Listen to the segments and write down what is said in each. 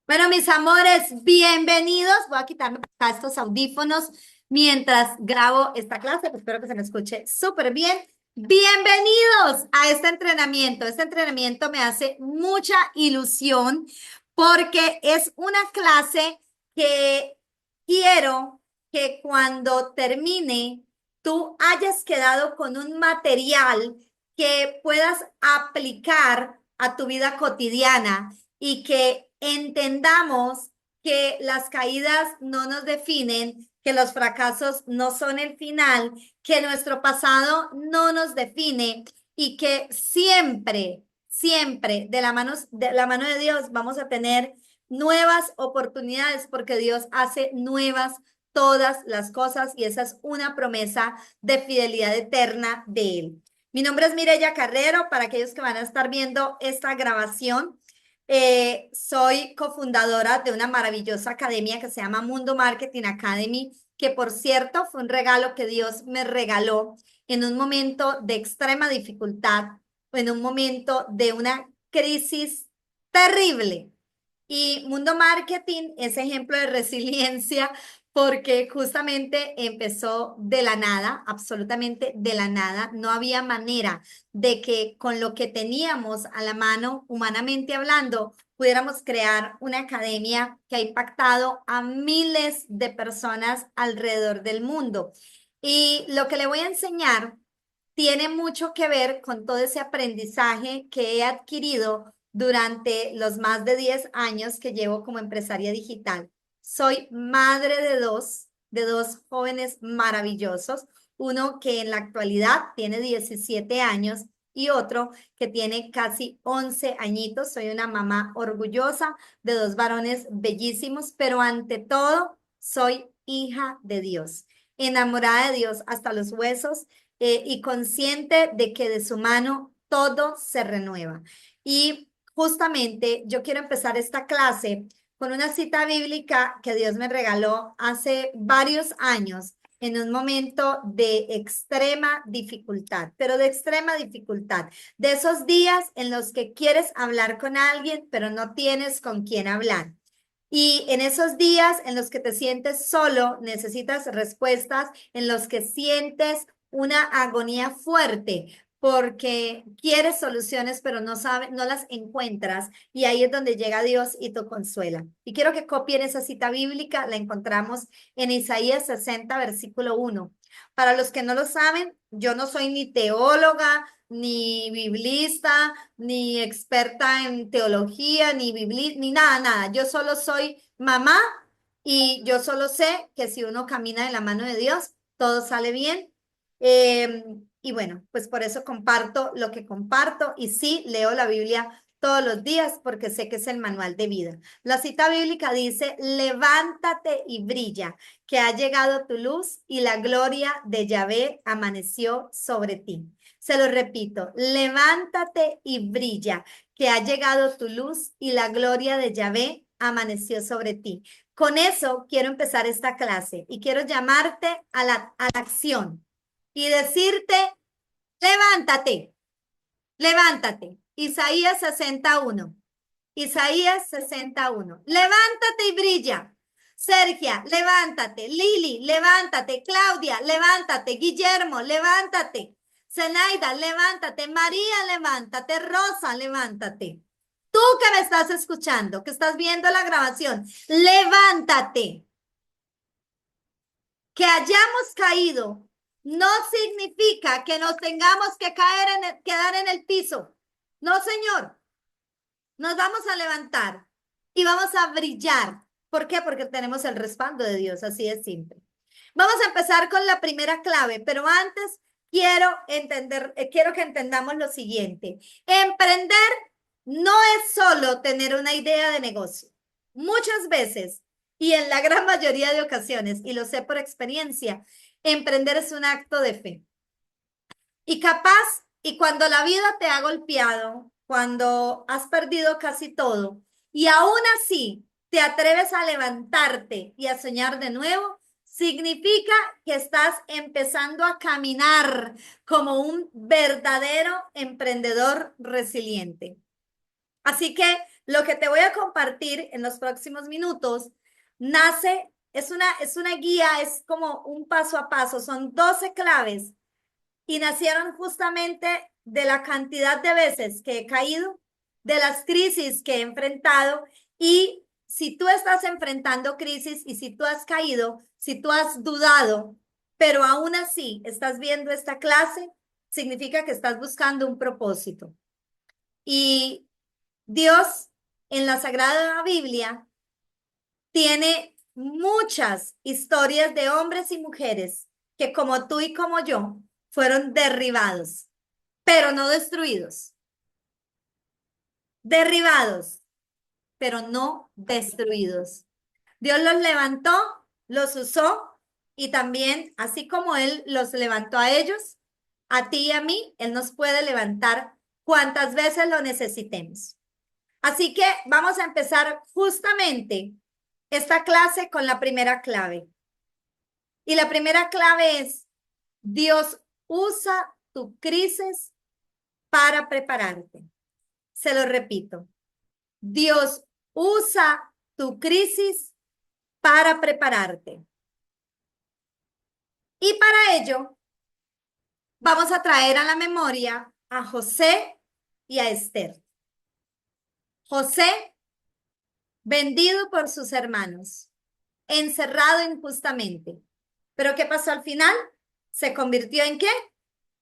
Bueno, mis amores, bienvenidos. Voy a quitarme acá estos audífonos mientras grabo esta clase. Pues espero que se me escuche súper bien. Bienvenidos a este entrenamiento. Este entrenamiento me hace mucha ilusión porque es una clase que quiero que cuando termine tú hayas quedado con un material que puedas aplicar a tu vida cotidiana y que entendamos que las caídas no nos definen, que los fracasos no son el final, que nuestro pasado no nos define y que siempre, siempre de la mano de Dios vamos a tener nuevas oportunidades porque Dios hace nuevas todas las cosas y esa es una promesa de fidelidad eterna de Él. Mi nombre es Mireya Carrero, para aquellos que van a estar viendo esta grabación. Soy cofundadora de una maravillosa academia que se llama Mundo Marketing Academy, que por cierto fue un regalo que Dios me regaló en un momento de extrema dificultad, en un momento de una crisis terrible. Y Mundo Marketing es ejemplo de resiliencia porque justamente empezó de la nada, absolutamente de la nada. No había manera de que con lo que teníamos a la mano, humanamente hablando, pudiéramos crear una academia que ha impactado a miles de personas alrededor del mundo. Y lo que le voy a enseñar tiene mucho que ver con todo ese aprendizaje que he adquirido durante los más de 10 años que llevo como empresaria digital. Soy madre de dos jóvenes maravillosos, uno que en la actualidad tiene 17 años y otro que tiene casi 11 añitos. Soy una mamá orgullosa de dos varones bellísimos, pero ante todo soy hija de Dios, enamorada de Dios hasta los huesos, y consciente de que de su mano todo se renueva. Y justamente yo quiero empezar esta clase con una cita bíblica que Dios me regaló hace varios años en un momento de extrema dificultad, pero de extrema dificultad, de esos días en los que quieres hablar con alguien, pero no tienes con quién hablar. Y en esos días en los que te sientes solo, necesitas respuestas, en los que sientes una agonía fuerte porque quieres soluciones, pero no sabes, no las encuentras. Y ahí es donde llega Dios y te consuela. Y quiero que copien esa cita bíblica, la encontramos en Isaías 60, versículo 1. Para los que no lo saben, yo no soy ni teóloga, ni biblista, ni experta en teología, ni nada, nada. Yo solo soy mamá y yo solo sé que si uno camina de la mano de Dios, todo sale bien. Eh, y bueno, pues por eso comparto lo que comparto y sí leo la Biblia todos los días porque sé que es el manual de vida. La cita bíblica dice, levántate y brilla, que ha llegado tu luz y la gloria de Yahvé amaneció sobre ti. Se lo repito, levántate y brilla, que ha llegado tu luz y la gloria de Yahvé amaneció sobre ti. Con eso quiero empezar esta clase y quiero llamarte a la acción y decirte, levántate, levántate. Isaías 61. Isaías 61. Levántate y brilla. Sergia, levántate. Lili, levántate. Claudia, levántate. Guillermo, levántate. Zenaida, levántate. María, levántate. Rosa, levántate. Tú que me estás escuchando, que estás viendo la grabación, levántate. Que hayamos caído no significa que nos tengamos que quedar en el piso. No, señor. Nos vamos a levantar y vamos a brillar. ¿Por qué? Porque tenemos el respaldo de Dios, así de simple. Vamos a empezar con la primera clave, pero antes quiero que entendamos lo siguiente. Emprender no es solo tener una idea de negocio. Muchas veces, y en la gran mayoría de ocasiones, y lo sé por experiencia, emprender es un acto de fe. Y capaz, y cuando la vida te ha golpeado, cuando has perdido casi todo, y aún así te atreves a levantarte y a soñar de nuevo, significa que estás empezando a caminar como un verdadero emprendedor resiliente. Así que Lo que te voy a compartir en los próximos minutos nace, es una guía, es como un paso a paso, son 12 claves y nacieron justamente de la cantidad de veces que he caído, de las crisis que he enfrentado. Y si tú estás enfrentando crisis y si tú has caído, si tú has dudado, pero aún así estás viendo esta clase, significa que estás buscando un propósito. Y Dios en la Sagrada Biblia tiene muchas historias de hombres y mujeres que como tú y como yo fueron derribados, pero no destruidos. Derribados, pero no destruidos. Dios los levantó, los usó y también, así como Él los levantó a ellos, a ti y a mí, Él nos puede levantar cuantas veces lo necesitemos. Así que vamos a empezar justamente esta clase con la primera clave. Y la primera clave es, Dios usa tu crisis para prepararte. Se lo repito, Dios usa tu crisis para prepararte. Y para ello, vamos a traer a la memoria a José y a Esther. José, vendido por sus hermanos, encerrado injustamente. ¿Pero qué pasó al final? ¿Se convirtió en qué?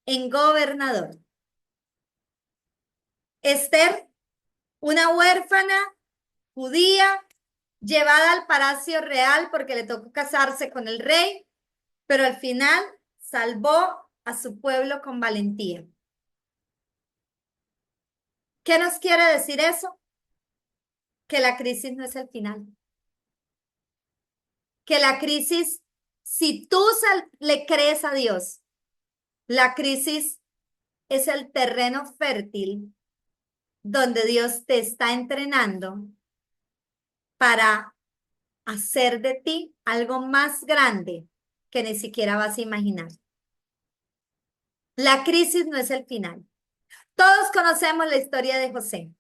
En gobernador. Esther, una huérfana judía, llevada al palacio real porque le tocó casarse con el rey, pero al final salvó a su pueblo con valentía. ¿Qué nos quiere decir eso? Que la crisis no es el final. Que la crisis, si tú le crees a Dios, la crisis es el terreno fértil donde Dios te está entrenando para hacer de ti algo más grande que ni siquiera vas a imaginar. La crisis no es el final. Todos conocemos la historia de José,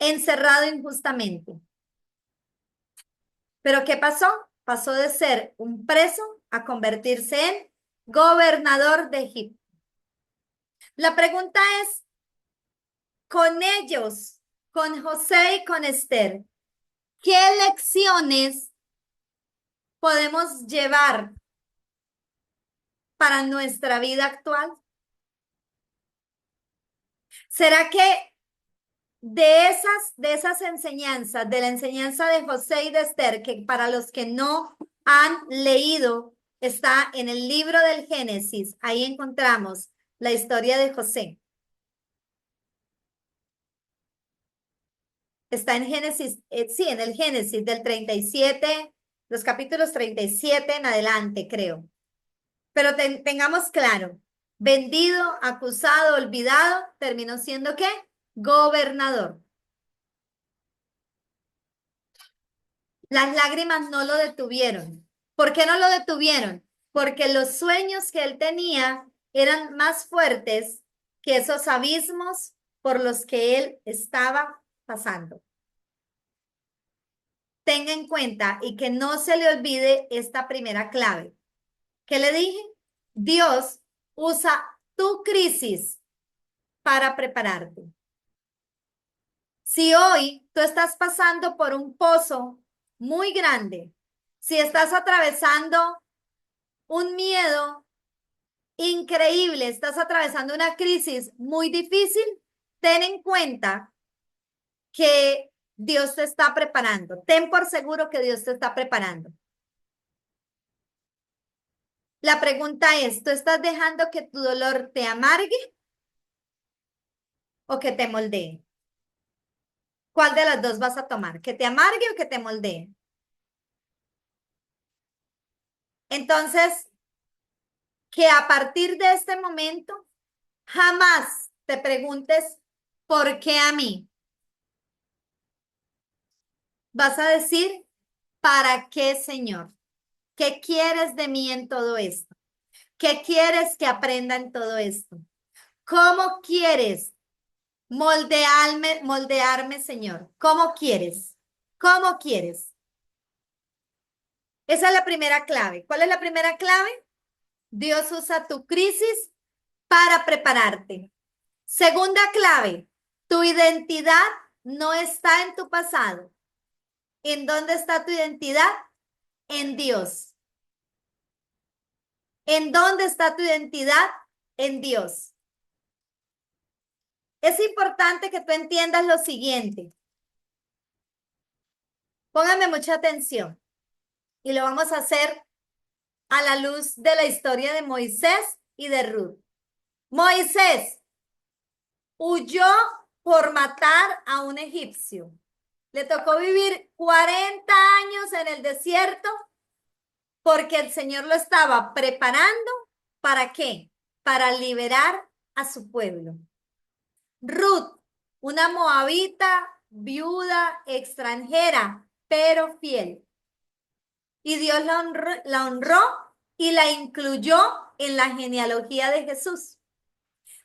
encerrado injustamente. ¿Pero qué pasó? Pasó de ser un preso a convertirse en gobernador de Egipto. La pregunta es, con ellos, con José y con Esther, ¿qué lecciones podemos llevar para nuestra vida actual? ¿Será que de esas enseñanzas, de la enseñanza de José y de Esther, que para los que no han leído, está en el libro del Génesis, ahí encontramos la historia de José. Está en Génesis, sí, en el Génesis del 37, los capítulos 37 en adelante, creo. Pero tengamos claro, vendido, acusado, olvidado, terminó siendo ¿qué? Gobernador. Las lágrimas no lo detuvieron. ¿Por qué no lo detuvieron? Porque los sueños que él tenía eran más fuertes que esos abismos por los que él estaba pasando. Tenga en cuenta y que no se le olvide esta primera clave. ¿Qué le dije? Dios usa tu crisis para prepararte. Si hoy tú estás pasando por un pozo muy grande, si estás atravesando un miedo increíble, estás atravesando una crisis muy difícil, ten en cuenta que Dios te está preparando. Ten por seguro que Dios te está preparando. La pregunta es, ¿tú estás dejando que tu dolor te amargue o que te moldee? ¿Cuál de las dos vas a tomar? ¿Que te amargue o que te moldee? Entonces, que a partir de este momento jamás te preguntes ¿por qué a mí? Vas a decir ¿para qué, Señor? ¿Qué quieres de mí en todo esto? ¿Qué quieres que aprenda en todo esto? ¿Cómo quieres Moldearme, moldearme, Señor. ¿Cómo quieres? ¿Cómo quieres? Esa es la primera clave. ¿Cuál es la primera clave? Dios usa tu crisis para prepararte. Segunda clave, tu identidad no está en tu pasado. ¿En dónde está tu identidad? En Dios. ¿En dónde está tu identidad? En Dios. Es importante que tú entiendas lo siguiente. Póngame mucha atención y lo vamos a hacer a la luz de la historia de Moisés y de Ruth. Moisés huyó por matar a un egipcio. Le tocó vivir 40 años en el desierto porque el Señor lo estaba preparando. ¿Para qué? Para liberar a su pueblo. Ruth, una moabita, viuda, extranjera, pero fiel. Y Dios la honró y la incluyó en la genealogía de Jesús.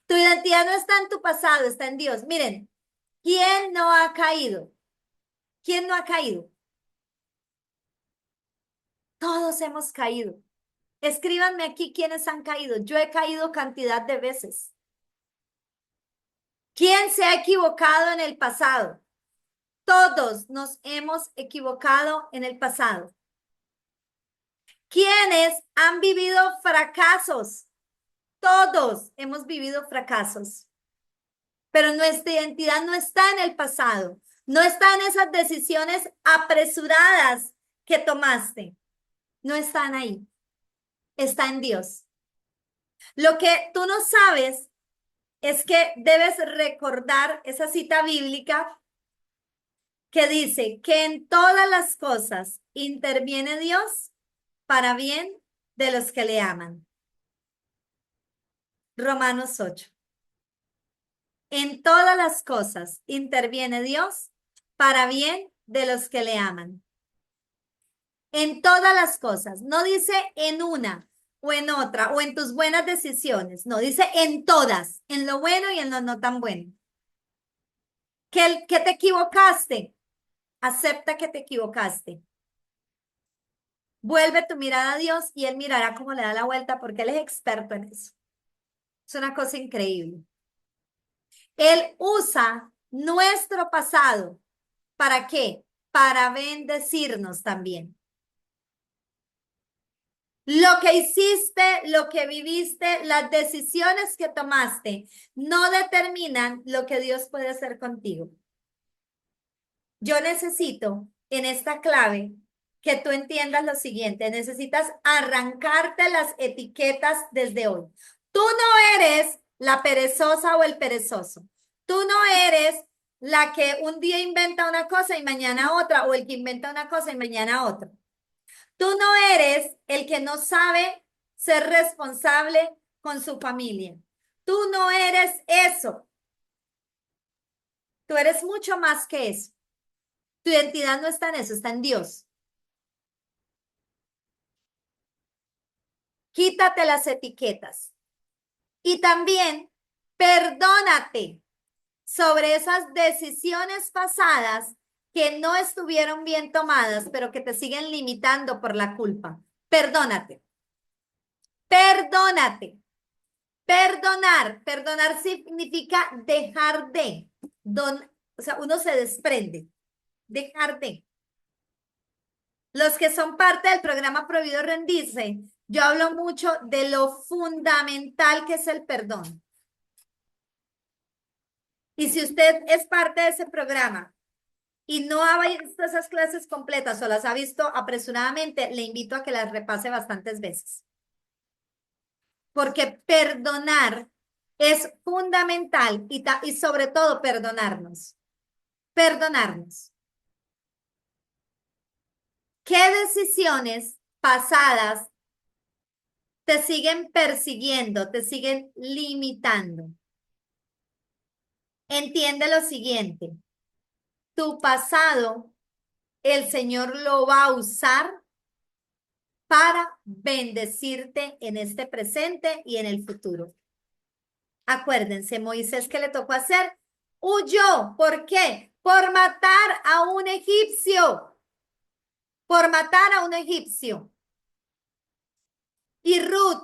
Tu identidad no está en tu pasado, está en Dios. Miren, ¿quién no ha caído? ¿Quién no ha caído? Todos hemos caído. Escríbanme aquí quiénes han caído. Yo he caído cantidad de veces. ¿Quién se ha equivocado en el pasado? Todos nos hemos equivocado en el pasado. ¿Quiénes han vivido fracasos? Todos hemos vivido fracasos. Pero nuestra identidad no está en el pasado. No está en esas decisiones apresuradas que tomaste. No están ahí. Está en Dios. Lo que tú no sabes es que debes recordar esa cita bíblica que dice que en todas las cosas interviene Dios para bien de los que le aman. Romanos 8. En todas las cosas interviene Dios para bien de los que le aman. En todas las cosas. No dice en una o en otra o en tus buenas decisiones. No, dice en todas, en lo bueno y en lo no tan bueno. Que te equivocaste. Acepta que te equivocaste. Vuelve tu mirada a Dios y Él mirará cómo le da la vuelta porque Él es experto en eso. Es una cosa increíble. Él usa nuestro pasado. ¿Para qué? Para bendecirnos también. Lo que hiciste, lo que viviste, las decisiones que tomaste, no determinan lo que Dios puede hacer contigo. Yo necesito en esta clave que tú entiendas lo siguiente. Necesitas arrancarte las etiquetas desde hoy. Tú no eres la perezosa o el perezoso. Tú no eres la que un día inventa una cosa y mañana otra, o el que inventa una cosa y mañana otra. Tú no eres el que no sabe ser responsable con su familia. Tú no eres eso. Tú eres mucho más que eso. Tu identidad no está en eso, está en Dios. Quítate las etiquetas. Y también perdónate sobre esas decisiones pasadas que no estuvieron bien tomadas, pero que te siguen limitando por la culpa. Perdónate. Perdónate. Perdonar. Perdonar significa dejar de. O sea, uno se desprende. Dejar de. Los que son parte del programa Prohibido Rendirse, yo hablo mucho de lo fundamental que es el perdón. Y si usted es parte de ese programa y no ha visto esas clases completas o las ha visto apresuradamente, le invito a que las repase bastantes veces. Porque perdonar es fundamental y sobre todo perdonarnos. Perdonarnos. ¿Qué decisiones pasadas te siguen persiguiendo, te siguen limitando? Entiende lo siguiente, tu pasado, el Señor lo va a usar para bendecirte en este presente y en el futuro. Acuérdense, Moisés, ¿qué le tocó hacer? Huyó. ¿Por qué? Por matar a un egipcio. Por matar a un egipcio. Y Ruth,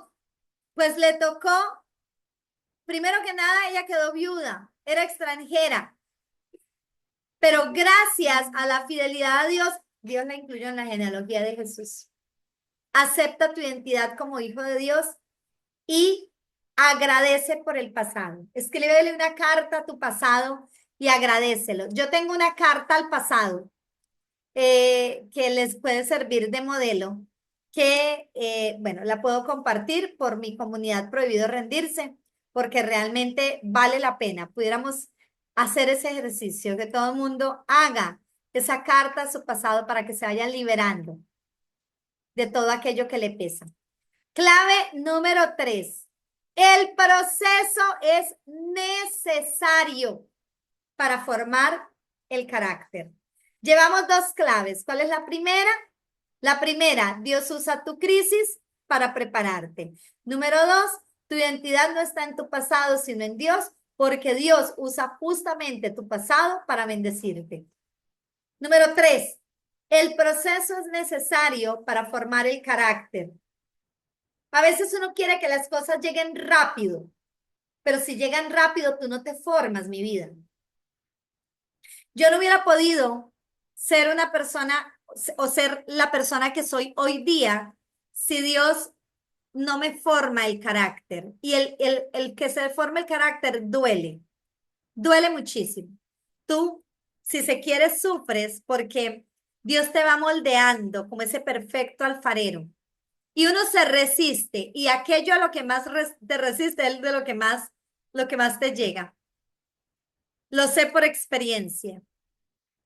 pues le tocó, primero que nada, ella quedó viuda, era extranjera, pero gracias a la fidelidad a Dios, Dios la incluyó en la genealogía de Jesús. Acepta tu identidad como hijo de Dios y agradece por el pasado. Escríbele una carta a tu pasado y agradécelo. Yo tengo una carta al pasado que les puede servir de modelo, que, bueno, la puedo compartir por mi comunidad Prohibido Rendirse, porque realmente vale la pena. Pudiéramos hacer ese ejercicio, que todo el mundo haga esa carta a su pasado para que se vayan liberando de todo aquello que le pesa. Clave número 3. El proceso es necesario para formar el carácter. Llevamos 2 claves. ¿Cuál es la primera? La primera, Dios usa tu crisis para prepararte. Número 2, tu identidad no está en tu pasado, sino en Dios, porque Dios usa justamente tu pasado para bendecirte. Número 3, el proceso es necesario para formar el carácter. A veces uno quiere que las cosas lleguen rápido, pero si llegan rápido, tú no te formas, mi vida. Yo no hubiera podido ser una persona o ser la persona que soy hoy día si Dios no me forma el carácter. Y el que se forma el carácter duele muchísimo. Tú, si se quiere, sufres porque Dios te va moldeando como ese perfecto alfarero. Y uno se resiste y aquello a lo que más te resiste es de lo que más te llega. Lo sé por experiencia.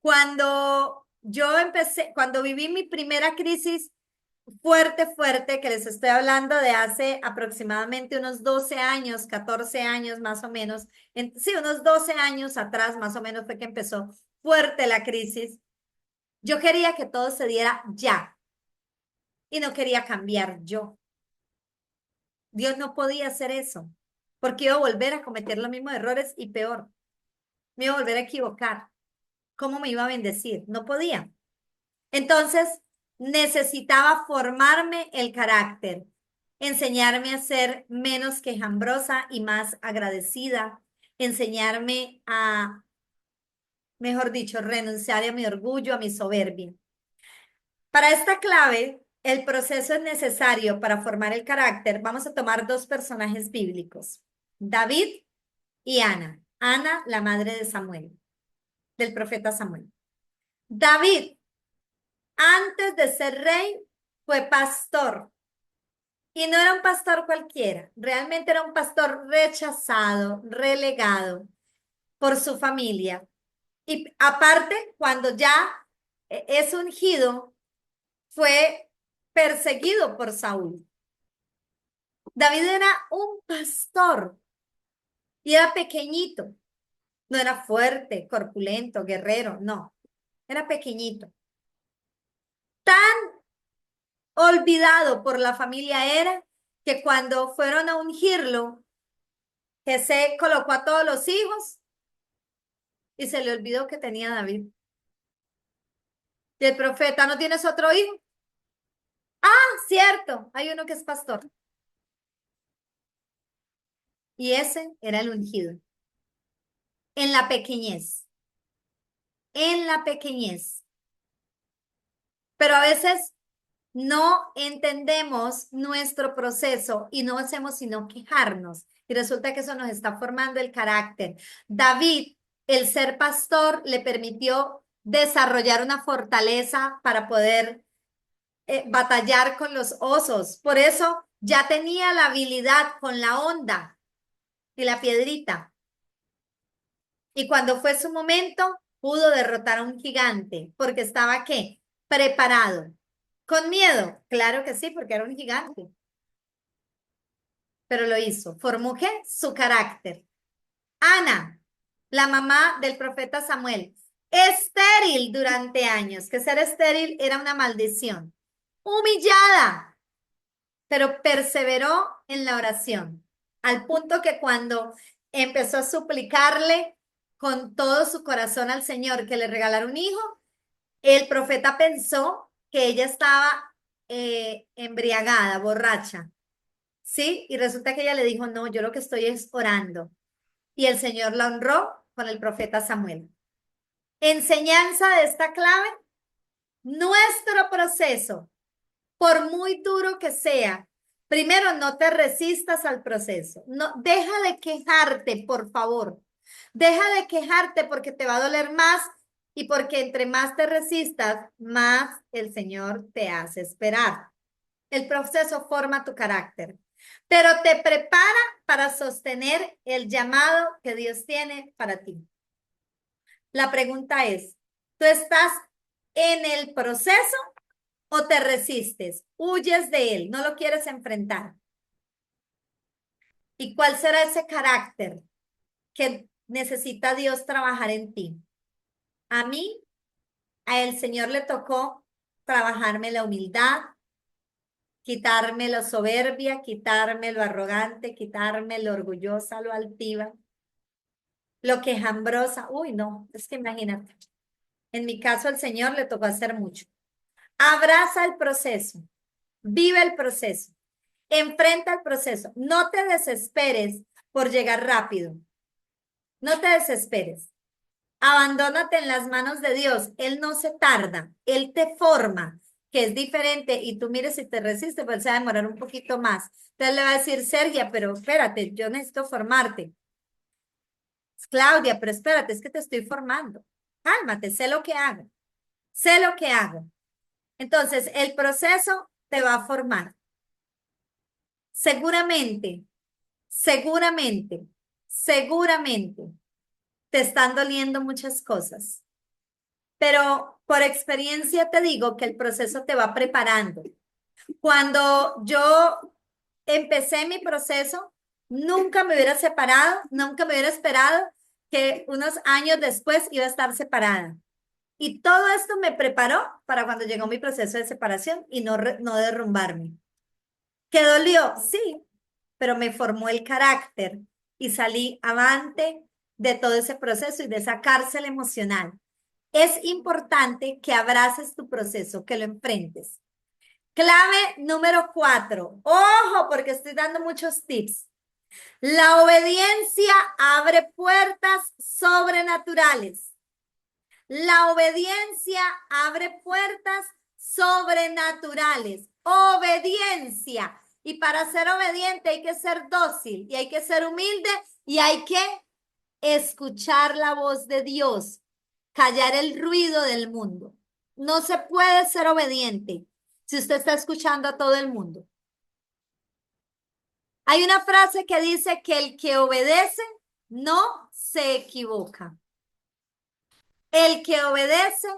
Cuando yo empecé, cuando viví mi primera crisis fuerte, que les estoy hablando de hace aproximadamente unos 12 años, 14 años más o menos, sí, unos 12 años atrás más o menos fue que empezó fuerte la crisis. Yo quería que todo se diera ya y no quería cambiar yo. Dios no podía hacer eso porque iba a volver a cometer los mismos errores y peor, me iba a volver a equivocar. ¿Cómo me iba a bendecir? No podía. Entonces, necesitaba formarme el carácter, enseñarme a ser menos quejambrosa y más agradecida, enseñarme a, mejor dicho, renunciar a mi orgullo, a mi soberbia. Para esta clave, el proceso es necesario para formar el carácter. Vamos a tomar 2 personajes bíblicos, David y Ana. Ana, la madre de Samuel, del profeta Samuel. David, antes de ser rey, fue pastor. Y no era un pastor cualquiera, realmente era un pastor rechazado, relegado por su familia. Y aparte, cuando ya es ungido, fue perseguido por Saúl. David era un pastor y era pequeñito. No era fuerte, corpulento, guerrero, no. Era pequeñito. Tan olvidado por la familia era que cuando fueron a ungirlo, Jesé colocó a todos los hijos y se le olvidó que tenía David. Y el profeta, ¿no tienes otro hijo? Ah, cierto, hay uno que es pastor. Y ese era el ungido. En la pequeñez. En la pequeñez. Pero a veces no entendemos nuestro proceso y no hacemos sino quejarnos. Y resulta que eso nos está formando el carácter. David, el ser pastor, le permitió desarrollar una fortaleza para poder batallar con los osos. Por eso ya tenía la habilidad con la onda y la piedrita. Y cuando fue su momento, pudo derrotar a un gigante porque estaba, ¿qué? Preparado. ¿Con miedo? Claro que sí, porque era un gigante. Pero lo hizo. Formó, ¿qué? Su carácter. Ana, la mamá del profeta Samuel, estéril durante años, que ser estéril era una maldición. Humillada, pero perseveró en la oración, al punto que cuando empezó a suplicarle, con todo su corazón al Señor que le regalara un hijo, el profeta pensó que ella estaba embriagada, borracha, ¿sí? Y resulta que ella le dijo, no, yo lo que estoy es orando. Y el Señor la honró con el profeta Samuel. Enseñanza de esta clave, nuestro proceso, por muy duro que sea, primero no te resistas al proceso. No, deja de quejarte, por favor. Deja de quejarte porque te va a doler más y porque entre más te resistas, más el Señor te hace esperar. El proceso forma tu carácter, pero te prepara para sostener el llamado que Dios tiene para ti. La pregunta es, ¿tú estás en el proceso o te resistes? ¿Huyes de él? ¿No lo quieres enfrentar? ¿Y cuál será ese carácter que necesita Dios trabajar en ti? A mí, a el Señor le tocó trabajarme la humildad, quitarme la soberbia, quitarme lo arrogante, quitarme lo orgullosa, lo altiva, lo quejambrosa. Uy, no, es que imagínate. En mi caso, al Señor le tocó hacer mucho. Abraza el proceso, vive el proceso, enfrenta el proceso. No te desesperes por llegar rápido. No te desesperes. Abandónate en las manos de Dios. Él no se tarda, Él te forma, que es diferente. Y tú mires si te resiste, pues se va a demorar un poquito más. Entonces le va a decir, Sergia, pero espérate, yo necesito formarte. Claudia, pero espérate, es que te estoy formando. Cálmate, sé lo que hago. Sé lo que hago. Entonces, el proceso te va a formar. Seguramente, seguramente, seguramente te están doliendo muchas cosas, pero por experiencia te digo que el proceso te va preparando. Cuando yo empecé mi proceso, nunca me hubiera separado, nunca me hubiera esperado que unos años después iba a estar separada. Y todo esto me preparó para cuando llegó mi proceso de separación y no derrumbarme. ¿Qué dolió? Sí, pero me formó el carácter y salí avante de todo ese proceso y de esa cárcel emocional. Es importante que abraces tu proceso, que lo enfrentes. Clave número 4. Ojo, porque estoy dando muchos tips. La obediencia abre puertas sobrenaturales. La obediencia abre puertas sobrenaturales. Obediencia. Y para ser obediente hay que ser dócil y hay que ser humilde y hay que escuchar la voz de Dios, callar el ruido del mundo. No se puede ser obediente si usted está escuchando a todo el mundo. Hay una frase que dice que el que obedece no se equivoca. El que obedece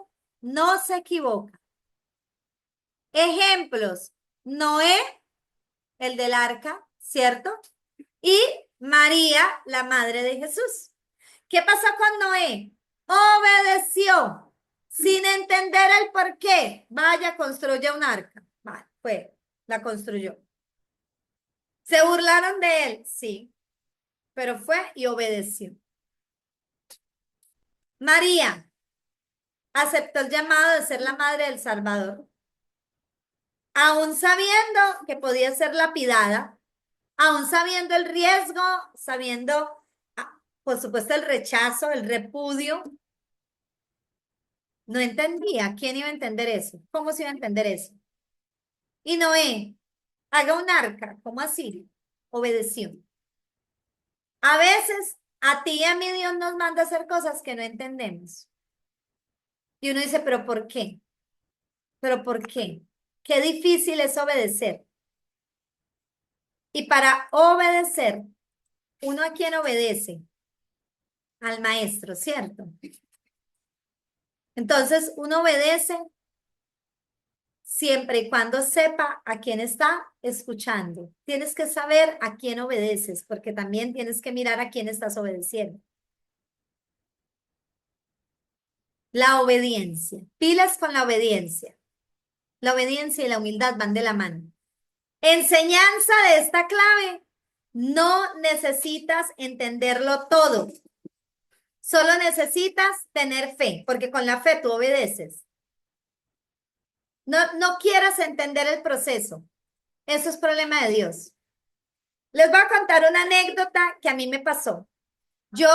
no se equivoca. Ejemplos, Noé, el del arca, ¿cierto? Y María, la madre de Jesús. ¿Qué pasó con Noé? Obedeció sin entender el por qué. Vaya, construye un arca. Vale, fue, la construyó. ¿Se burlaron de él? Sí, pero fue y obedeció. María aceptó el llamado de ser la madre del Salvador, aún sabiendo que podía ser lapidada, aún sabiendo el riesgo, sabiendo, por supuesto, el rechazo, el repudio. No entendía. ¿Quién iba a entender eso? ¿Cómo se iba a entender eso? Y Noé, haga un arca. ¿Cómo así? Obedeció. A veces, a ti y a mí Dios nos manda a hacer cosas que no entendemos. Y uno dice, ¿pero por qué? ¿Pero por qué? Qué difícil es obedecer. Y para obedecer, uno a quien obedece, al maestro, ¿cierto? Entonces, uno obedece siempre y cuando sepa a quién está escuchando. Tienes que saber a quién obedeces, porque también tienes que mirar a quién estás obedeciendo. La obediencia. Pilas con la obediencia. La obediencia y la humildad van de la mano. Enseñanza de esta clave. No necesitas entenderlo todo. Solo necesitas tener fe, porque con la fe tú obedeces. No quieras entender el proceso. Eso es problema de Dios. Les voy a contar una anécdota que a mí me pasó. Yo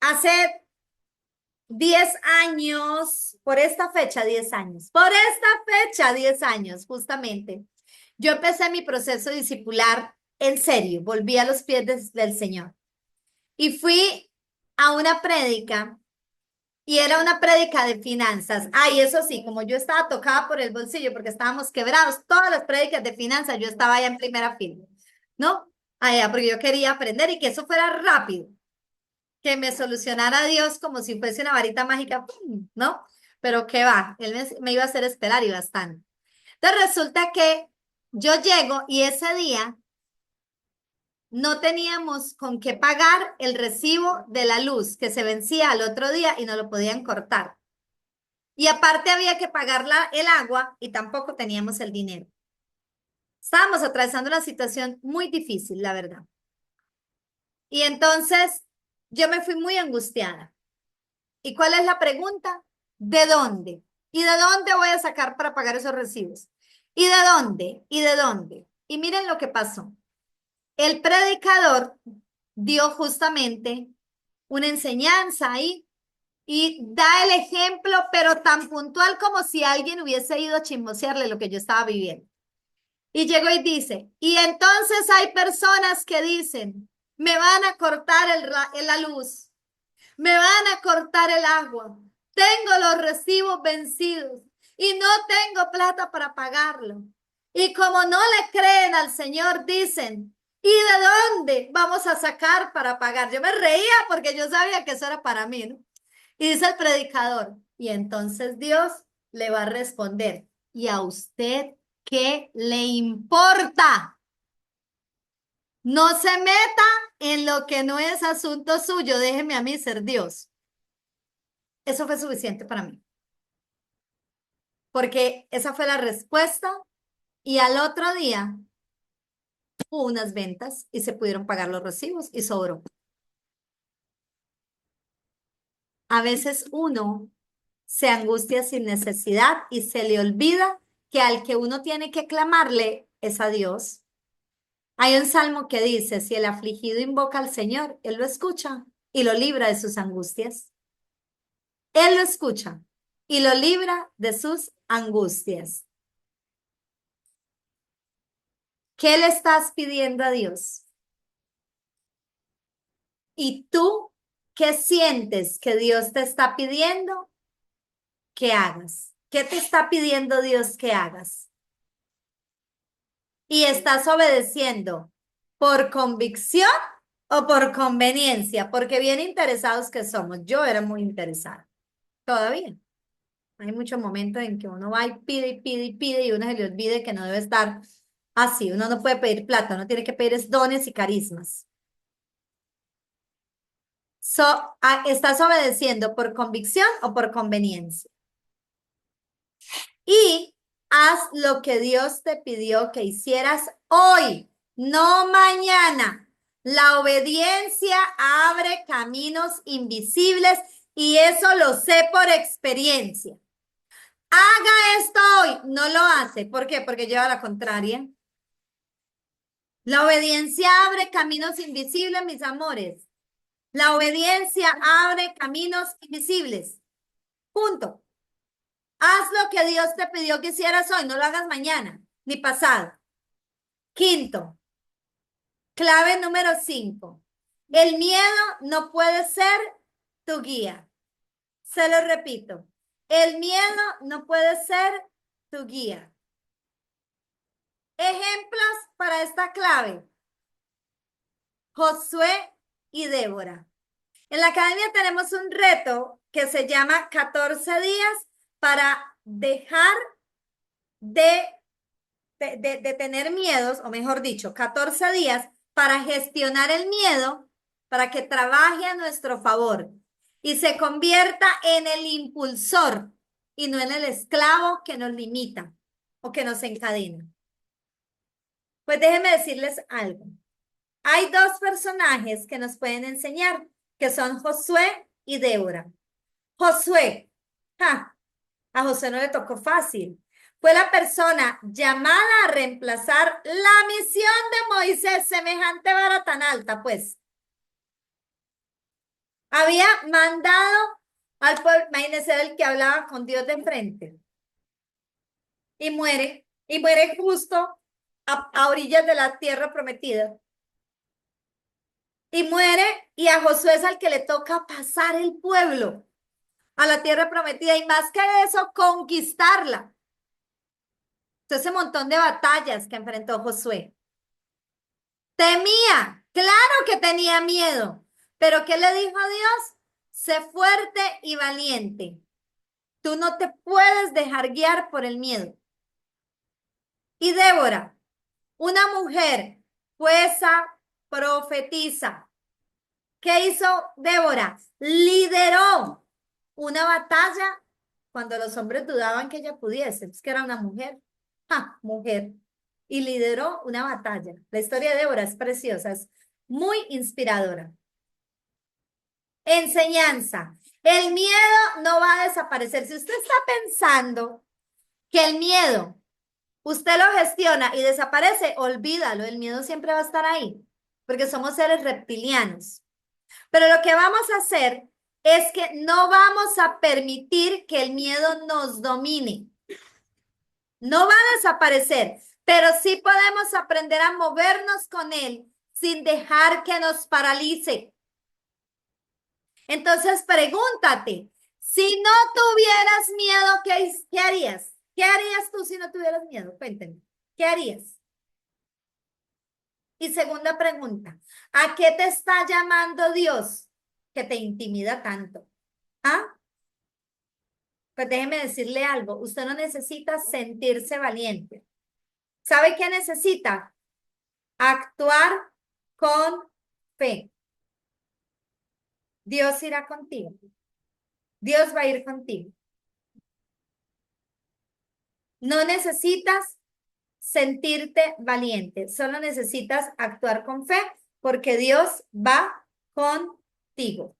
hace 10 años, por esta fecha, 10 años, por esta fecha, 10 años, justamente, yo empecé mi proceso discipular en serio, volví a los pies del Señor y fui a una prédica y era una prédica de finanzas. Ay, eso sí, como yo estaba tocada por el bolsillo porque estábamos quebrados, todas las prédicas de finanzas, yo estaba allá en primera fila, ¿no? Allá, porque yo quería aprender y que eso fuera rápido, que me solucionara Dios como si fuese una varita mágica, ¡pum! ¿No? Pero qué va, él me iba a hacer esperar y bastante. Entonces resulta que yo llego y ese día no teníamos con qué pagar el recibo de la luz que se vencía al otro día y no lo podían cortar. Y aparte había que pagar el agua y tampoco teníamos el dinero. Estábamos atravesando una situación muy difícil, la verdad. Y entonces yo me fui muy angustiada. ¿Y cuál es la pregunta? ¿De dónde? ¿Y de dónde voy a sacar para pagar esos recibos? ¿Y de dónde? ¿Y de dónde? Y miren lo que pasó. El predicador dio justamente una enseñanza ahí y da el ejemplo, pero tan puntual como si alguien hubiese ido a chismosearle lo que yo estaba viviendo. Y llegó y dice, y entonces hay personas que dicen, me van a cortar la luz, me van a cortar el agua, tengo los recibos vencidos y no tengo plata para pagarlo. Y como no le creen al Señor, dicen, ¿y de dónde vamos a sacar para pagar? Yo me reía porque yo sabía que eso era para mí, ¿no? Y dice el predicador, y entonces Dios le va a responder, ¿y a usted qué le importa? No se meta en lo que no es asunto suyo, déjeme a mí ser Dios. Eso fue suficiente para mí, porque esa fue la respuesta y al otro día hubo unas ventas y se pudieron pagar los recibos y sobró. A veces uno se angustia sin necesidad y se le olvida que al que uno tiene que clamarle es a Dios. Hay un salmo que dice, si el afligido invoca al Señor, Él lo escucha y lo libra de sus angustias. Él lo escucha y lo libra de sus angustias. ¿Qué le estás pidiendo a Dios? ¿Y tú qué sientes que Dios te está pidiendo que hagas? ¿Qué te está pidiendo Dios que hagas? ¿Y estás obedeciendo por convicción o por conveniencia? Porque bien interesados que somos. Yo era muy interesada. Todavía. Hay muchos momentos en que uno va y pide y pide y pide y uno se le olvide que no debe estar así. Uno no puede pedir plata, uno tiene que pedir es dones y carismas. ¿Estás obedeciendo por convicción o por conveniencia? Y haz lo que Dios te pidió que hicieras hoy, no mañana. La obediencia abre caminos invisibles y eso lo sé por experiencia. Haga esto hoy, no lo hace. ¿Por qué? Porque lleva la contraria. La obediencia abre caminos invisibles, mis amores. La obediencia abre caminos invisibles. Punto. Haz lo que Dios te pidió que hicieras hoy, no lo hagas mañana ni pasado. Quinto, clave número 5. El miedo no puede ser tu guía. Se lo repito. El miedo no puede ser tu guía. Ejemplos para esta clave. Josué y Débora. En la academia tenemos un reto que se llama 14 días para dejar de tener miedos, o mejor dicho, 14 días para gestionar el miedo, para que trabaje a nuestro favor y se convierta en el impulsor y no en el esclavo que nos limita o que nos encadena. Pues déjenme decirles algo. Hay dos personajes que nos pueden enseñar, que son Josué y Débora. Josué, a Josué no le tocó fácil. Fue la persona llamada a reemplazar la misión de Moisés, semejante vara tan alta, pues. Había mandado al pueblo, imagínense, el que hablaba con Dios de enfrente. Y muere justo a orillas de la tierra prometida. Y muere, y a Josué es al que le toca pasar el pueblo a la tierra prometida, y más que eso, conquistarla. Entonces, ese montón de batallas que enfrentó Josué. Temía, claro que tenía miedo, pero ¿qué le dijo a Dios? Sé fuerte y valiente. Tú no te puedes dejar guiar por el miedo. Y Débora, una mujer, jueza, profetiza. ¿Qué hizo Débora? Lideró una batalla cuando los hombres dudaban que ella pudiese. Es que era una mujer. Mujer. Y lideró una batalla. La historia de Débora es preciosa, es muy inspiradora. Enseñanza. El miedo no va a desaparecer. Si usted está pensando que el miedo usted lo gestiona y desaparece, olvídalo. El miedo siempre va a estar ahí, porque somos seres reptilianos. Pero lo que vamos a hacer es que no vamos a permitir que el miedo nos domine. No va a desaparecer, pero sí podemos aprender a movernos con él sin dejar que nos paralice. Entonces pregúntate, si no tuvieras miedo, ¿qué harías? ¿Qué harías tú si no tuvieras miedo? Cuéntame, ¿qué harías? Y segunda pregunta, ¿a qué te está llamando Dios que te intimida tanto? ¿Ah? Pues déjeme decirle algo, usted no necesita sentirse valiente. ¿Sabe qué necesita? Actuar con fe. Dios irá contigo. Dios va a ir contigo. No necesitas sentirte valiente, solo necesitas actuar con fe porque Dios va contigo.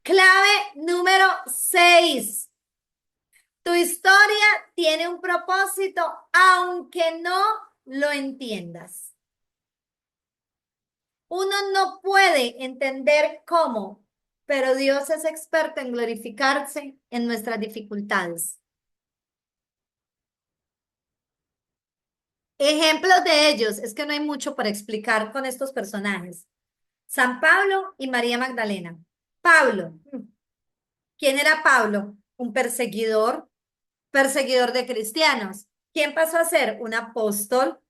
Clave número 6. Tu historia tiene un propósito, aunque no lo entiendas. Uno no puede entender cómo, pero Dios es experto en glorificarse en nuestras dificultades. Ejemplos de ellos, es que no hay mucho para explicar con estos personajes. San Pablo y María Magdalena. Pablo, ¿quién era Pablo? Un perseguidor de cristianos. ¿Quién pasó a ser? Un apóstol.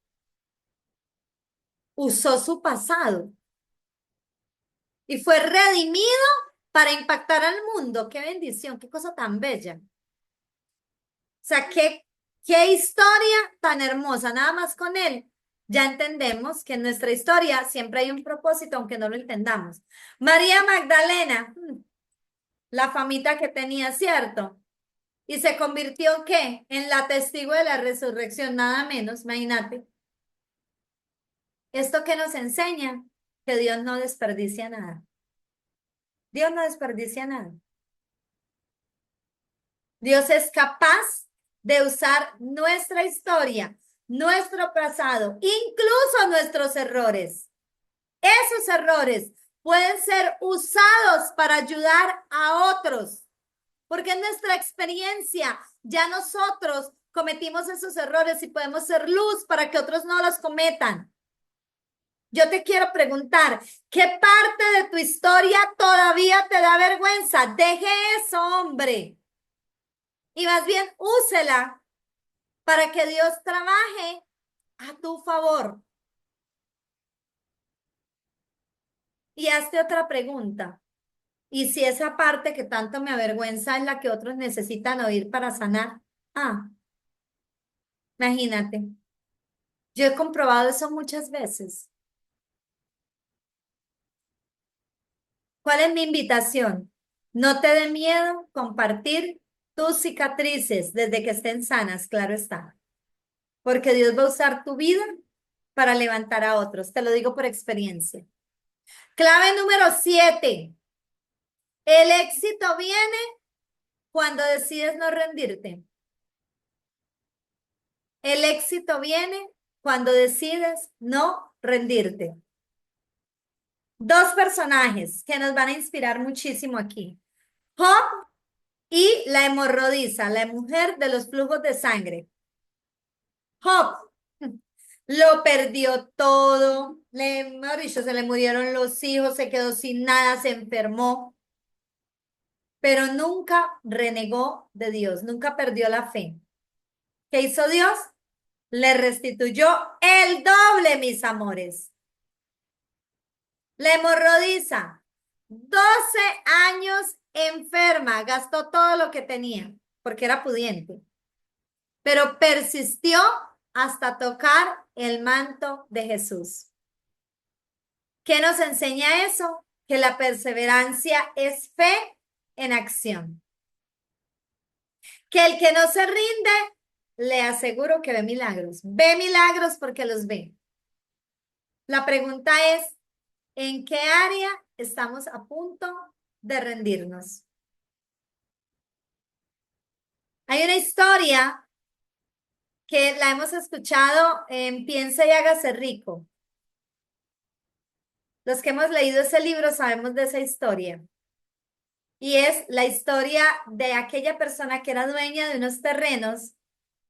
Usó su pasado y fue redimido para impactar al mundo. ¡Qué bendición! ¡Qué cosa tan bella! O sea, qué historia tan hermosa. Nada más con él ya entendemos que en nuestra historia siempre hay un propósito, aunque no lo entendamos. María Magdalena, la famita que tenía, ¿cierto? Y se convirtió, ¿qué? En la testigo de la resurrección, nada menos, imagínate. ¿Esto qué nos enseña? Que Dios no desperdicia nada. Dios no desperdicia nada. Dios es capaz de usar nuestra historia, nuestro pasado, incluso nuestros errores. Esos errores pueden ser usados para ayudar a otros, porque en nuestra experiencia ya nosotros cometimos esos errores y podemos ser luz para que otros no los cometan. Yo te quiero preguntar, ¿qué parte de tu historia todavía te da vergüenza? Deje eso, hombre. Y más bien úsela para que Dios trabaje a tu favor. Y hazte otra pregunta. ¿Y si esa parte que tanto me avergüenza es la que otros necesitan oír para sanar? Imagínate. Yo he comprobado eso muchas veces. ¿Cuál es mi invitación? No te dé miedo compartir tus cicatrices desde que estén sanas, claro está. Porque Dios va a usar tu vida para levantar a otros. Te lo digo por experiencia. Clave número 7. El éxito viene cuando decides no rendirte. El éxito viene cuando decides no rendirte. Dos personajes que nos van a inspirar muchísimo aquí. Job y la hemorroísa, la mujer de los flujos de sangre. Job lo perdió todo, mejor dicho, se le murieron los hijos, se quedó sin nada, se enfermó, pero nunca renegó de Dios, nunca perdió la fe. ¿Qué hizo Dios? Le restituyó el doble, mis amores. La hemorroísa, 12 años enferma, gastó todo lo que tenía, porque era pudiente, pero persistió hasta tocar el manto de Jesús. ¿Qué nos enseña eso? Que la perseverancia es fe en acción. Que el que no se rinde, le aseguro que ve milagros. Ve milagros porque los ve. La pregunta es, ¿en qué área estamos a punto de rendirnos? Hay una historia que la hemos escuchado en Piense y hágase rico. Los que hemos leído ese libro sabemos de esa historia. Y es la historia de aquella persona que era dueña de unos terrenos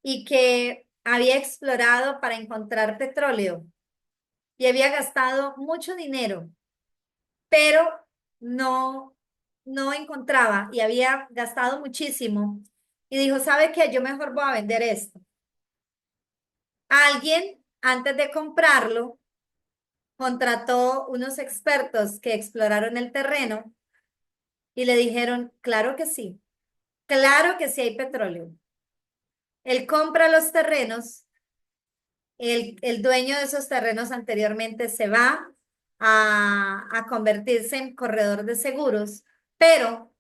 y que había explorado para encontrar petróleo y había gastado mucho dinero, pero no encontraba y había gastado muchísimo. Y dijo, ¿sabe qué? Yo mejor voy a vender esto. Alguien, antes de comprarlo, contrató unos expertos que exploraron el terreno y le dijeron, claro que sí hay petróleo. Él compra los terrenos, el dueño de esos terrenos anteriormente se va a convertirse en corredor de seguros, pero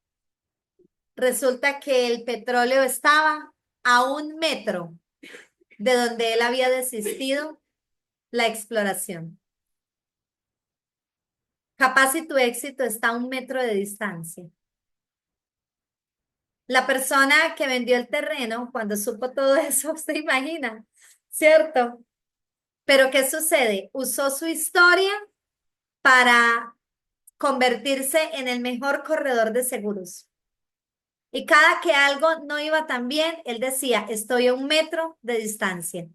resulta que el petróleo estaba a 1 metro de donde él había desistido la exploración. Capaz si tu éxito está a 1 metro de distancia. La persona que vendió el terreno, cuando supo todo eso, se imagina, ¿cierto? Pero ¿qué sucede? Usó su historia para convertirse en el mejor corredor de seguros. Y cada que algo no iba tan bien, él decía, estoy a 1 metro de distancia.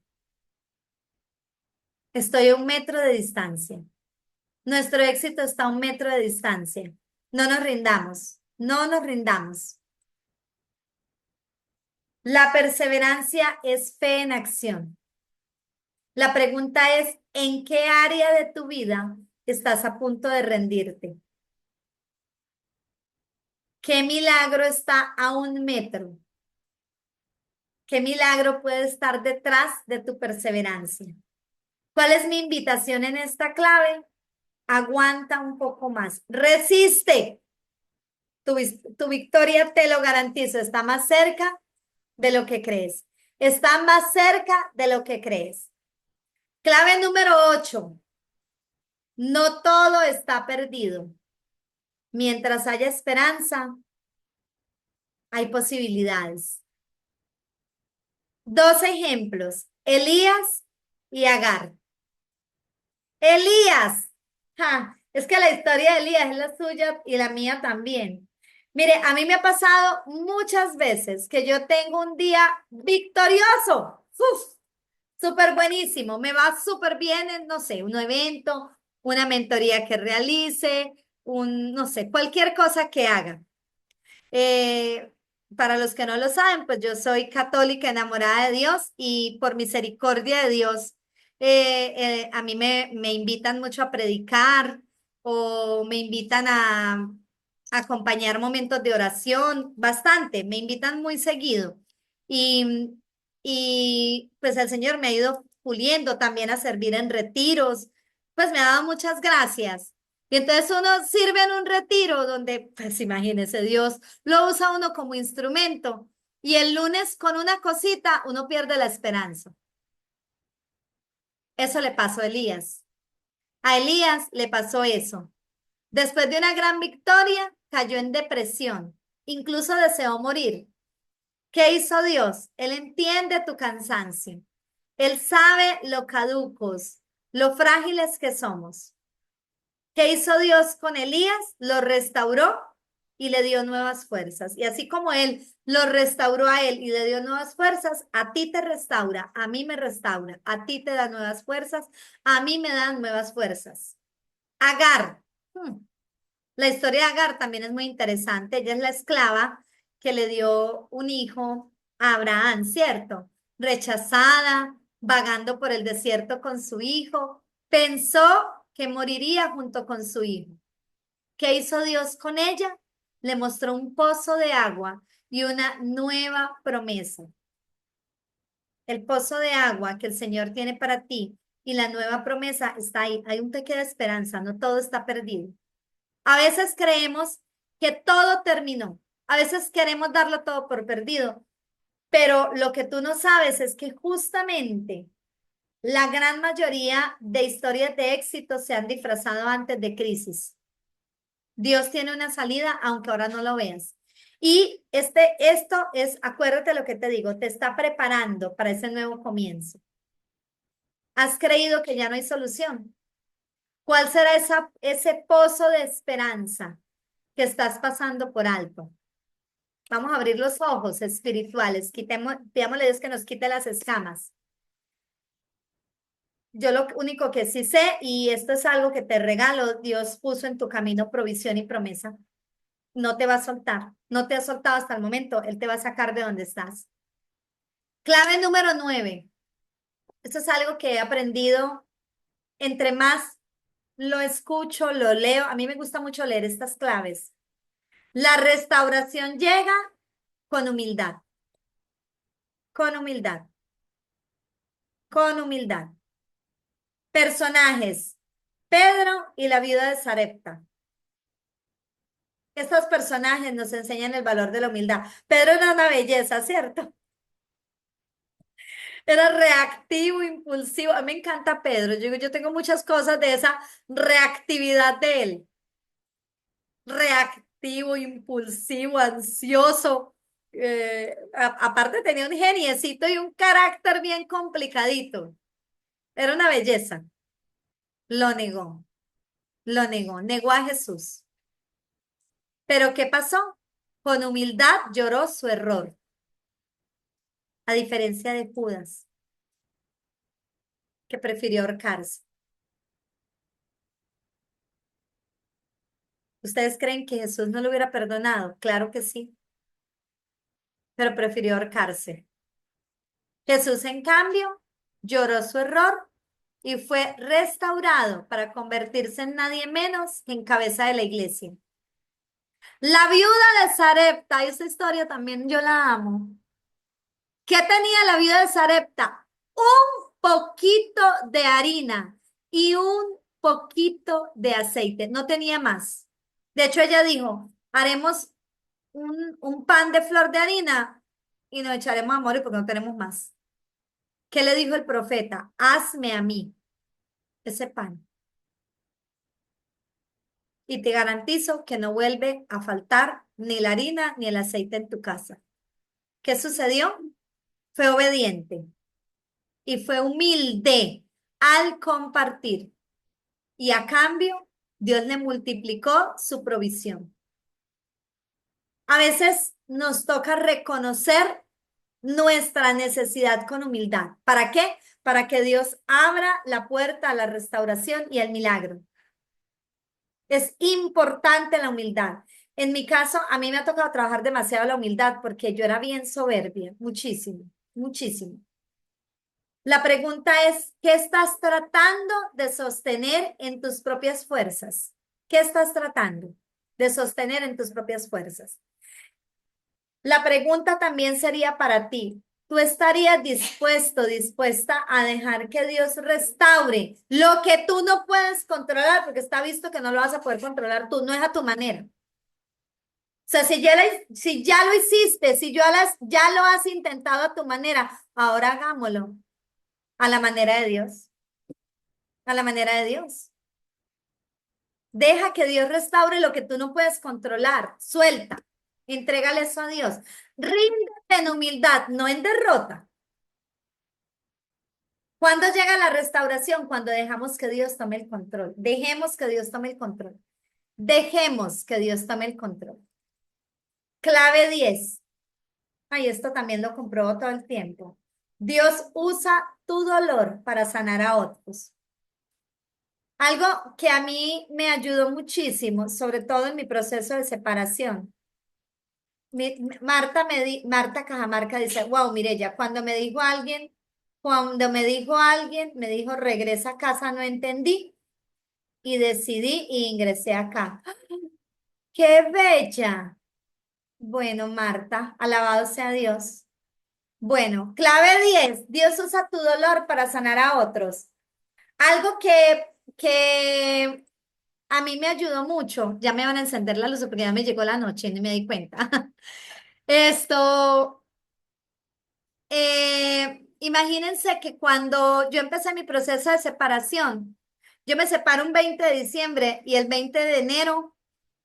Estoy a 1 metro de distancia. Nuestro éxito está a 1 metro de distancia. No nos rindamos, no nos rindamos. La perseverancia es fe en acción. La pregunta es, ¿en qué área de tu vida estás a punto de rendirte? ¿Qué milagro está a 1 metro? ¿Qué milagro puede estar detrás de tu perseverancia? ¿Cuál es mi invitación en esta clave? Aguanta un poco más. Resiste. Tu victoria, te lo garantizo, está más cerca de lo que crees. Está más cerca de lo que crees. Clave número 8. No todo está perdido. Mientras haya esperanza, hay posibilidades. 2 ejemplos, Elías y Agar. Elías, es que la historia de Elías es la suya y la mía también. Mire, a mí me ha pasado muchas veces que yo tengo un día victorioso, súper buenísimo, me va súper bien en, no sé, un evento, una mentoría que realice, no sé, cualquier cosa que haga. Eh, para los que no lo saben, pues yo soy católica enamorada de Dios y por misericordia de Dios, a mí me invitan mucho a predicar o me invitan a acompañar momentos de oración, bastante, me invitan muy seguido. Y, y pues el Señor me ha ido puliendo también a servir en retiros, pues me ha dado muchas gracias. Y entonces uno sirve en un retiro donde, pues imagínese, Dios lo usa uno como instrumento y el lunes con una cosita uno pierde la esperanza. Eso le pasó a Elías. A Elías le pasó eso. Después de una gran victoria, cayó en depresión, incluso deseó morir. ¿Qué hizo Dios? Él entiende tu cansancio. Él sabe lo caducos, lo frágiles que somos. ¿Qué hizo Dios con Elías? Lo restauró y le dio nuevas fuerzas. Y así como Él lo restauró a él y le dio nuevas fuerzas, a ti te restaura, a mí me restaura, a ti te da nuevas fuerzas, a mí me dan nuevas fuerzas. Agar. La historia de Agar también es muy interesante. Ella es la esclava que le dio un hijo a Abraham, ¿cierto? Rechazada, vagando por el desierto con su hijo, pensó que moriría junto con su hijo. ¿Qué hizo Dios con ella? Le mostró un pozo de agua y una nueva promesa. El pozo de agua que el Señor tiene para ti y la nueva promesa está ahí. Hay un toque de esperanza, no todo está perdido. A veces creemos que todo terminó. A veces queremos darlo todo por perdido. Pero lo que tú no sabes es que justamente la gran mayoría de historias de éxito se han disfrazado antes de crisis. Dios tiene una salida, aunque ahora no lo veas. Y esto es, acuérdate lo que te digo, te está preparando para ese nuevo comienzo. ¿Has creído que ya no hay solución? ¿Cuál será ese pozo de esperanza que estás pasando por alto? Vamos a abrir los ojos espirituales. Pidámosle a Dios que nos quite las escamas. Yo lo único que sí sé, y esto es algo que te regalo, Dios puso en tu camino provisión y promesa. No te va a soltar, no te ha soltado hasta el momento, Él te va a sacar de donde estás. Clave número 9. Esto es algo que he aprendido entre más lo escucho, lo leo. A mí me gusta mucho leer estas claves. La restauración llega con humildad, con humildad, con humildad. Personajes, Pedro y la viuda de Sarepta. Estos personajes nos enseñan el valor de la humildad. Pedro era una belleza, ¿cierto? Era reactivo, impulsivo. A mí me encanta Pedro. Yo tengo muchas cosas de esa reactividad de él. Reactivo, impulsivo, ansioso. Aparte tenía un geniecito y un carácter bien complicadito. Era una belleza. Lo negó, negó a Jesús. Pero ¿qué pasó? Con humildad lloró su error, a diferencia de Judas, que prefirió ahorcarse. ¿Ustedes creen que Jesús no lo hubiera perdonado? Claro que sí, pero prefirió ahorcarse. Jesús, en cambio, lloró su error y fue restaurado para convertirse en nadie menos que en cabeza de la iglesia. La viuda de Sarepta, esa historia también yo la amo. ¿Qué tenía la viuda de Sarepta? Un poquito de harina y un poquito de aceite. No tenía más. De hecho, ella dijo, haremos un pan de flor de harina y nos echaremos a morir porque no tenemos más. ¿Qué le dijo el profeta? Hazme a mí ese pan. Y te garantizo que no vuelve a faltar ni la harina ni el aceite en tu casa. ¿Qué sucedió? Fue obediente y fue humilde al compartir. Y a cambio, Dios le multiplicó su provisión. A veces nos toca reconocer nuestra necesidad con humildad. ¿Para qué? Para que Dios abra la puerta a la restauración y al milagro. Es importante la humildad. En mi caso, a mí me ha tocado trabajar demasiado la humildad porque yo era bien soberbia, muchísimo, muchísimo. La pregunta es, ¿qué estás tratando de sostener en tus propias fuerzas? ¿Qué estás tratando de sostener en tus propias fuerzas? La pregunta también sería para ti. ¿Tú estarías dispuesta a dejar que Dios restaure lo que tú no puedes controlar? Porque está visto que no lo vas a poder controlar tú, no es a tu manera. O sea, si ya lo hiciste, si ya lo has intentado a tu manera, ahora hagámoslo a la manera de Dios. A la manera de Dios. Deja que Dios restaure lo que tú no puedes controlar. Suelta. Entrégale eso a Dios. Ríndete en humildad, no en derrota. ¿Cuándo llega la restauración? Cuando dejamos que Dios tome el control. Dejemos que Dios tome el control. Dejemos que Dios tome el control. Clave 10. Ay, esto también lo compruebo todo el tiempo. Dios usa tu dolor para sanar a otros. Algo que a mí me ayudó muchísimo, sobre todo en mi proceso de separación. Marta Cajamarca dice, wow, Mireya, cuando me dijo, regresa a casa, no entendí y decidí y ingresé acá. ¡Qué bella! Bueno, Marta, alabado sea Dios. Bueno, clave 10. Dios usa tu dolor para sanar a otros. Algo que a mí me ayudó mucho. Ya me van a encender la luz porque ya me llegó la noche y no me di cuenta. Esto, imagínense que cuando yo empecé mi proceso de separación, yo me separo un 20 de diciembre y el 20 de enero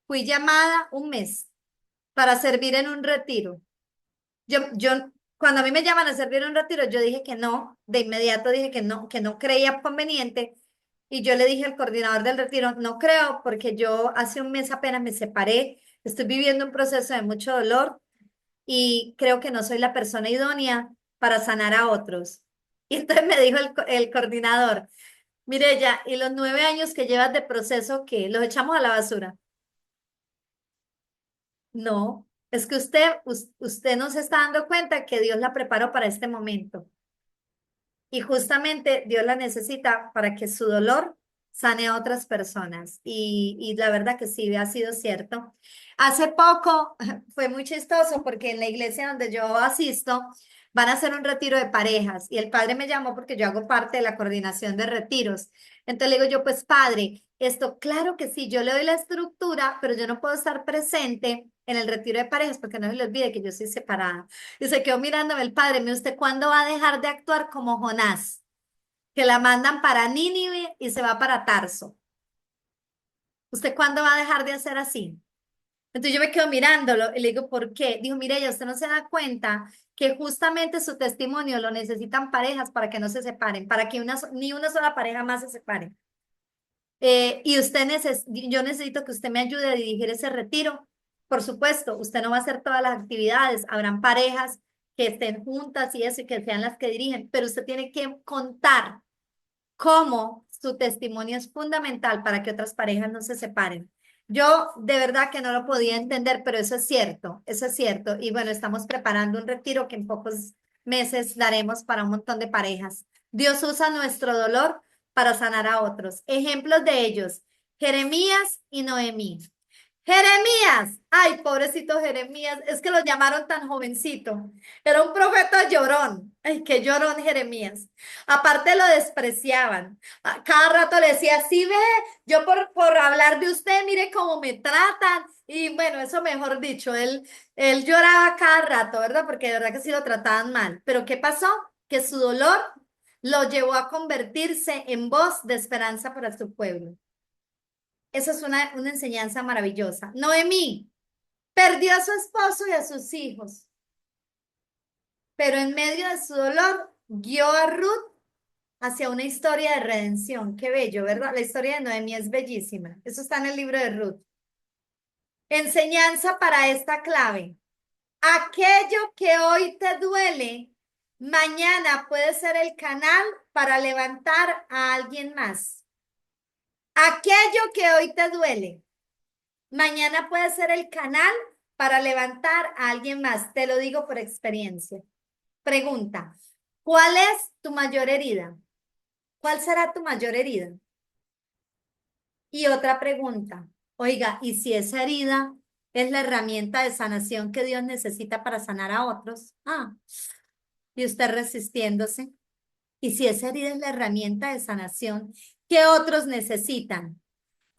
fui llamada un mes para servir en un retiro. Cuando a mí me llaman a servir un retiro, yo dije que no, de inmediato dije que no creía conveniente. Y yo le dije al coordinador del retiro, no creo, porque yo hace un mes apenas me separé, estoy viviendo un proceso de mucho dolor y creo que no soy la persona idónea para sanar a otros. Y entonces me dijo el coordinador, Mireya, ¿y los 9 años que llevas de proceso, qué? ¿Los echamos a la basura? No, es que usted no se está dando cuenta que Dios la preparó para este momento. Y justamente Dios la necesita para que su dolor sane a otras personas. Y la verdad que sí, ha sido cierto. Hace poco fue muy chistoso porque en la iglesia donde yo asisto van a hacer un retiro de parejas y el padre me llamó porque yo hago parte de la coordinación de retiros. Entonces le digo yo, pues padre, esto claro que sí, yo le doy la estructura, pero yo no puedo estar presente en el retiro de parejas porque no se le olvide que yo soy separada. Y se quedó mirándome el padre, ¿me usted cuándo va a dejar de actuar como Jonás? Que la mandan para Nínive y se va para Tarso. ¿Usted cuándo va a dejar de hacer así? Entonces yo me quedo mirándolo y le digo, ¿por qué? Dijo, mire, ya usted no se da cuenta que justamente su testimonio lo necesitan parejas para que no se separen, para que ni una sola pareja más se separe. Y yo necesito que usted me ayude a dirigir ese retiro. Por supuesto, usted no va a hacer todas las actividades, habrán parejas que estén juntas y eso, y que sean las que dirigen, pero usted tiene que contar cómo su testimonio es fundamental para que otras parejas no se separen. Yo de verdad que no lo podía entender, pero eso es cierto, eso es cierto. Y bueno, estamos preparando un retiro que en pocos meses daremos para un montón de parejas. Dios usa nuestro dolor para sanar a otros. Ejemplos de ellos, Jeremías y Noemí. Jeremías, ay, pobrecito Jeremías, es que lo llamaron tan jovencito. Era un profeta llorón. Ay, qué llorón Jeremías. Aparte lo despreciaban. Cada rato le decía, sí ve, yo por hablar de usted, mire cómo me tratan. Y bueno, eso mejor dicho, él lloraba cada rato, ¿verdad? Porque de verdad que sí lo trataban mal. Pero ¿qué pasó? Que su dolor lo llevó a convertirse en voz de esperanza para su pueblo. Eso es una enseñanza maravillosa. Noemí perdió a su esposo y a sus hijos, pero en medio de su dolor guió a Ruth hacia una historia de redención. Qué bello, ¿verdad? La historia de Noemí es bellísima. Eso está en el libro de Ruth. Enseñanza para esta clave. Aquello que hoy te duele, mañana puede ser el canal para levantar a alguien más. Aquello que hoy te duele, mañana puede ser el canal para levantar a alguien más. Te lo digo por experiencia. Pregunta, ¿cuál es tu mayor herida? ¿Cuál será tu mayor herida? Y otra pregunta, oiga, ¿y si esa herida es la herramienta de sanación que Dios necesita para sanar a otros? Y usted resistiéndose. ¿Y si esa herida es la herramienta de sanación que otros necesitan?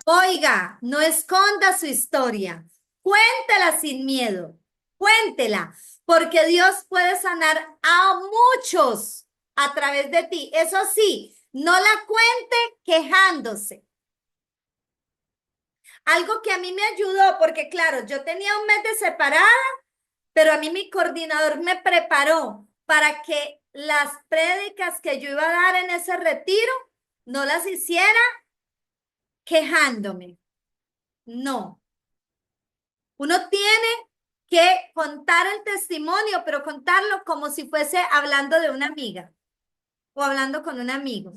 Oiga, no esconda su historia. Cuéntela sin miedo. Cuéntela, porque Dios puede sanar a muchos a través de ti. Eso sí, no la cuente quejándose. Algo que a mí me ayudó, porque claro, yo tenía un mes de separada, pero a mí mi coordinador me preparó para que las prédicas que yo iba a dar en ese retiro no las hiciera quejándome. No. Uno tiene que contar el testimonio, pero contarlo como si fuese hablando de una amiga o hablando con un amigo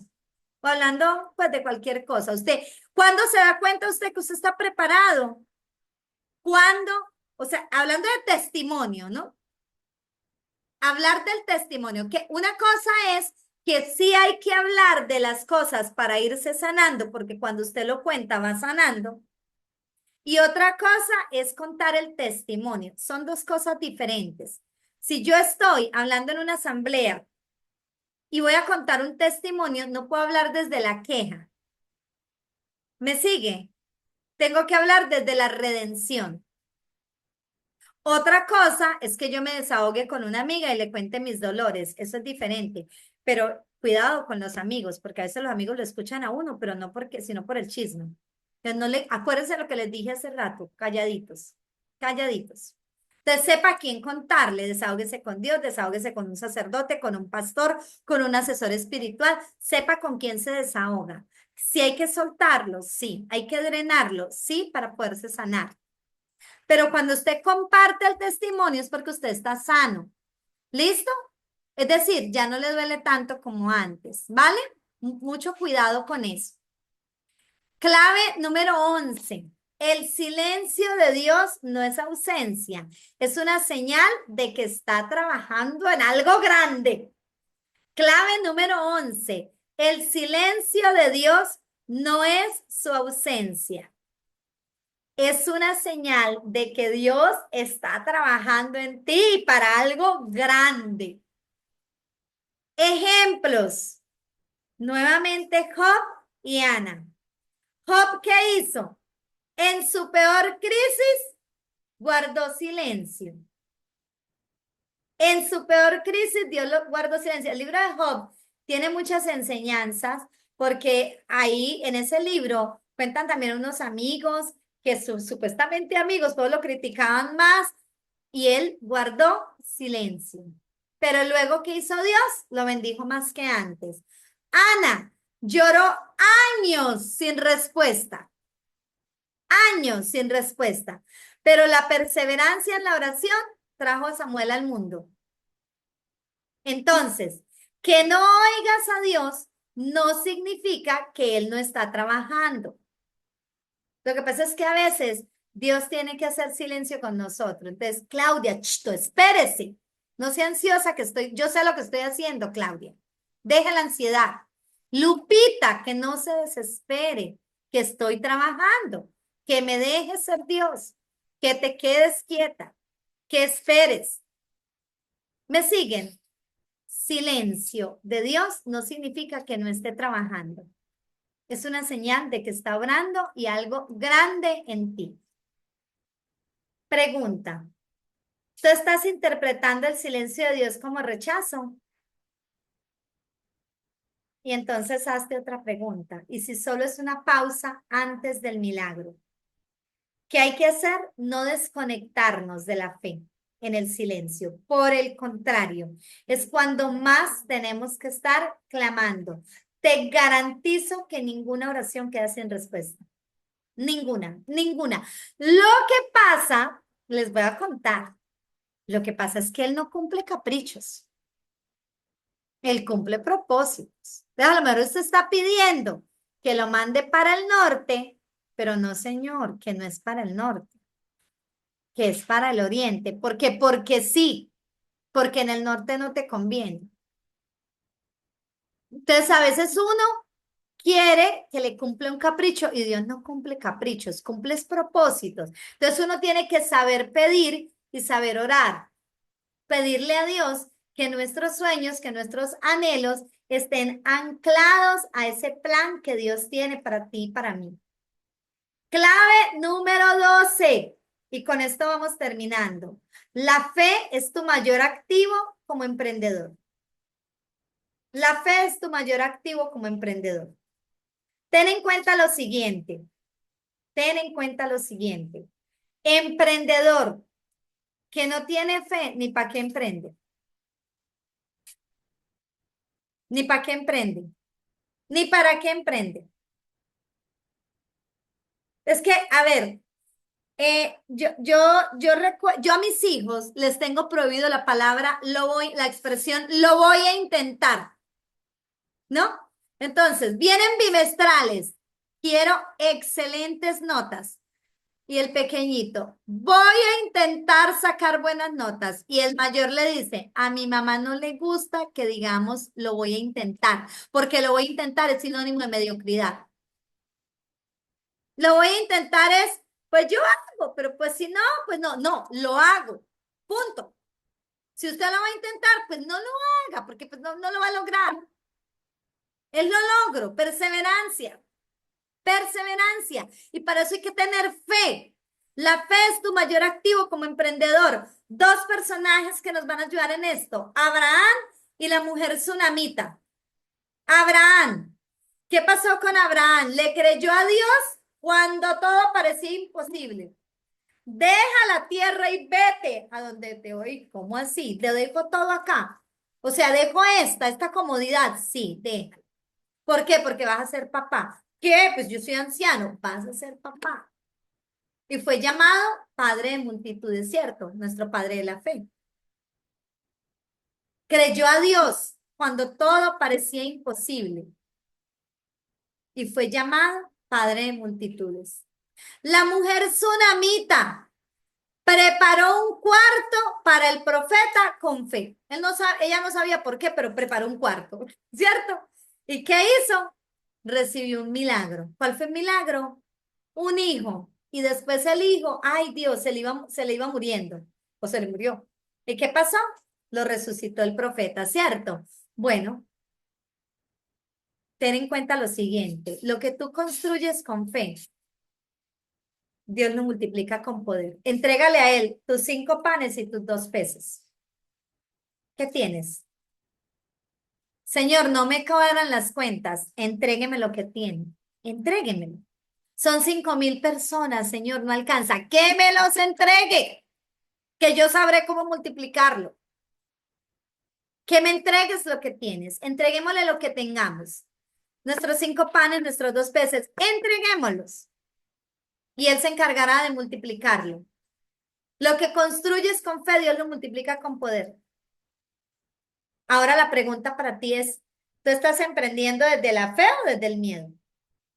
o hablando pues de cualquier cosa. Usted, ¿cuándo se da cuenta usted que usted está preparado? ¿Cuándo? O sea, hablando de testimonio, ¿no? Hablar del testimonio, que una cosa es que sí hay que hablar de las cosas para irse sanando, porque cuando usted lo cuenta va sanando. Y otra cosa es contar el testimonio. Son dos cosas diferentes. Si yo estoy hablando en una asamblea y voy a contar un testimonio, no puedo hablar desde la queja. ¿Me sigue? Tengo que hablar desde la redención. Otra cosa es que yo me desahogue con una amiga y le cuente mis dolores. Eso es diferente. Pero cuidado con los amigos, porque a veces los amigos lo escuchan a uno, pero no porque, sino por el chisme. Entonces, no le, acuérdense lo que les dije hace rato, calladitos, calladitos. Entonces, sepa a quién contarle, desahógese con Dios, desahógese con un sacerdote, con un pastor, con un asesor espiritual, sepa con quién se desahoga. Si hay que soltarlo, sí, hay que drenarlo, sí, para poderse sanar. Pero cuando usted comparte el testimonio es porque usted está sano. ¿Listo? Es decir, ya no le duele tanto como antes, ¿vale? Mucho cuidado con eso. Clave número 11. El silencio de Dios no es ausencia, es una señal de que está trabajando en algo grande. Clave número 11. El silencio de Dios no es su ausencia. Es una señal de que Dios está trabajando en ti para algo grande. Ejemplos. Nuevamente Job y Ana. Job, ¿qué hizo? En su peor crisis, guardó silencio. En su peor crisis, Dios lo guardó silencio. El libro de Job tiene muchas enseñanzas porque ahí en ese libro cuentan también unos amigos que supuestamente amigos, todos lo criticaban más y él guardó silencio. Pero luego, ¿qué hizo Dios? Lo bendijo más que antes. Ana lloró años sin respuesta, años sin respuesta, pero la perseverancia en la oración trajo a Samuel al mundo. Entonces, que no oigas a Dios no significa que Él no está trabajando. Lo que pasa es que a veces Dios tiene que hacer silencio con nosotros. Entonces, Claudia, chito, espérese. No sea ansiosa que yo sé lo que estoy haciendo, Claudia. Deja la ansiedad. Lupita, que no se desespere, que estoy trabajando, que me dejes ser Dios, que te quedes quieta, que esperes. ¿Me siguen? Silencio de Dios no significa que no esté trabajando. Es una señal de que está obrando y algo grande en ti. Pregunta. ¿Tú estás interpretando el silencio de Dios como rechazo? Y entonces hazte otra pregunta. ¿Y si solo es una pausa antes del milagro? ¿Qué hay que hacer? No desconectarnos de la fe en el silencio. Por el contrario, es cuando más tenemos que estar clamando. Te garantizo que ninguna oración queda sin respuesta. Ninguna, ninguna. Lo que pasa, les voy a contar, lo que pasa es que él no cumple caprichos. Él cumple propósitos. A lo mejor usted está pidiendo que lo mande para el norte, pero no, señor, que no es para el norte, que es para el oriente. ¿Por qué? Porque sí, porque en el norte no te conviene. Entonces, a veces uno quiere que le cumpla un capricho y Dios no cumple caprichos, cumple propósitos. Entonces, uno tiene que saber pedir y saber orar. Pedirle a Dios que nuestros sueños, que nuestros anhelos estén anclados a ese plan que Dios tiene para ti y para mí. Clave número 12. Y con esto vamos terminando. La fe es tu mayor activo como emprendedor. La fe es tu mayor activo como emprendedor. Ten en cuenta lo siguiente. ten en cuenta lo siguiente. Emprendedor que no tiene fe, ni para qué emprende. Ni para qué emprende. Ni para qué emprende. Es que, a ver, yo a mis hijos les tengo prohibido la palabra, la expresión, lo voy a intentar, ¿no? Entonces, vienen bimestrales, quiero excelentes notas. Y el pequeñito, voy a intentar sacar buenas notas. Y el mayor le dice, a mi mamá no le gusta que digamos, lo voy a intentar, porque lo voy a intentar es sinónimo de mediocridad. Lo voy a intentar es, pues yo hago, pero pues si no, pues no, lo hago. Punto. Si usted lo va a intentar, pues no lo haga, porque pues no lo va a lograr. Es lo logro, perseverancia, perseverancia. Y para eso hay que tener fe. La fe es tu mayor activo como emprendedor. Dos personajes que nos van a ayudar en esto, Abraham y la mujer tsunamita. Abraham, ¿qué pasó con Abraham? ¿Le creyó a Dios cuando todo parecía imposible? Deja la tierra y vete a donde te voy. ¿Cómo así? Te dejo todo acá. O sea, dejo esta comodidad. Sí, deja. ¿Por qué? Porque vas a ser papá. ¿Qué? Pues yo soy anciano. Vas a ser papá. Y fue llamado padre de multitudes, ¿cierto? Nuestro padre de la fe. Creyó a Dios cuando todo parecía imposible. Y fue llamado padre de multitudes. La mujer tsunamita preparó un cuarto para el profeta con fe. Ella no sabía por qué, pero preparó un cuarto, ¿cierto? ¿Y qué hizo? Recibió un milagro. ¿Cuál fue el milagro? Un hijo. Y después el hijo, ay Dios, se le iba muriendo. O se le murió. ¿Y qué pasó? Lo resucitó el profeta, ¿cierto? Bueno, ten en cuenta lo siguiente. Lo que tú construyes con fe, Dios lo multiplica con poder. Entrégale a Él tus 5 panes y tus 2 peces. ¿Qué tienes? Señor, no me cuadran las cuentas. Entrégueme lo que tiene. Entréguemelo. Son 5,000 personas, Señor, no alcanza. Que me los entregue, que yo sabré cómo multiplicarlo. Que me entregues lo que tienes. Entreguémosle lo que tengamos. Nuestros 5 panes, nuestros 2 peces, entreguémoslos. Y Él se encargará de multiplicarlo. Lo que construyes con fe, Dios lo multiplica con poder. Ahora la pregunta para ti es, ¿tú estás emprendiendo desde la fe o desde el miedo?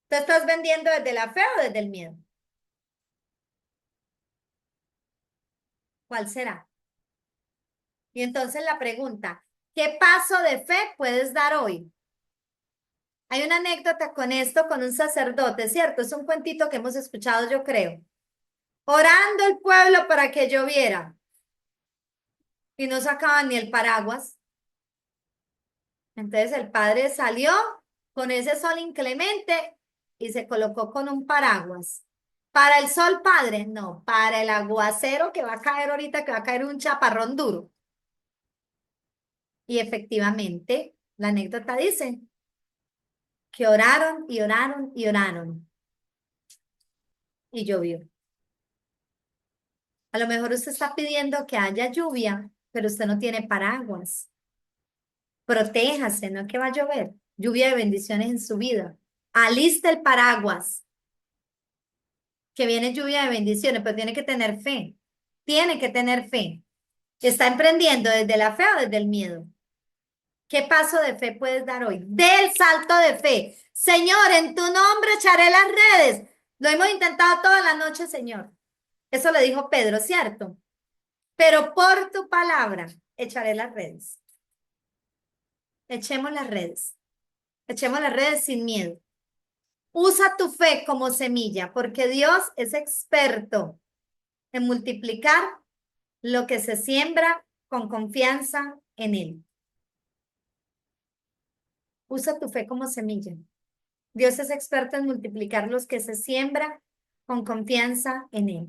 ¿Tú estás vendiendo desde la fe o desde el miedo? ¿Cuál será? Y entonces la pregunta, ¿qué paso de fe puedes dar hoy? Hay una anécdota con esto, con un sacerdote, ¿cierto? Es un cuentito que hemos escuchado, yo creo. Orando el pueblo para que lloviera y no sacaban ni el paraguas. Entonces el padre salió con ese sol inclemente y se colocó con un paraguas. ¿Para el sol, padre? No, para el aguacero que va a caer ahorita, que va a caer un chaparrón duro. Y efectivamente, la anécdota dice que oraron y oraron y oraron y llovió. A lo mejor usted está pidiendo que haya lluvia, pero usted no tiene paraguas. Protéjase, no es que va a llover. Lluvia de bendiciones en su vida. Alista el paraguas, que viene lluvia de bendiciones, pero tiene que tener fe. Tiene que tener fe. ¿Está emprendiendo desde la fe o desde el miedo? ¿Qué paso de fe puedes dar hoy? Del salto de fe. Señor, en tu nombre echaré las redes. Lo hemos intentado toda la noche, Señor. Eso lo dijo Pedro, ¿cierto? Pero por tu palabra echaré las redes. Echemos las redes. Echemos las redes sin miedo. Usa tu fe como semilla, porque Dios es experto en multiplicar lo que se siembra con confianza en Él. Usa tu fe como semilla. Dios es experto en multiplicar los que se siembra con confianza en Él.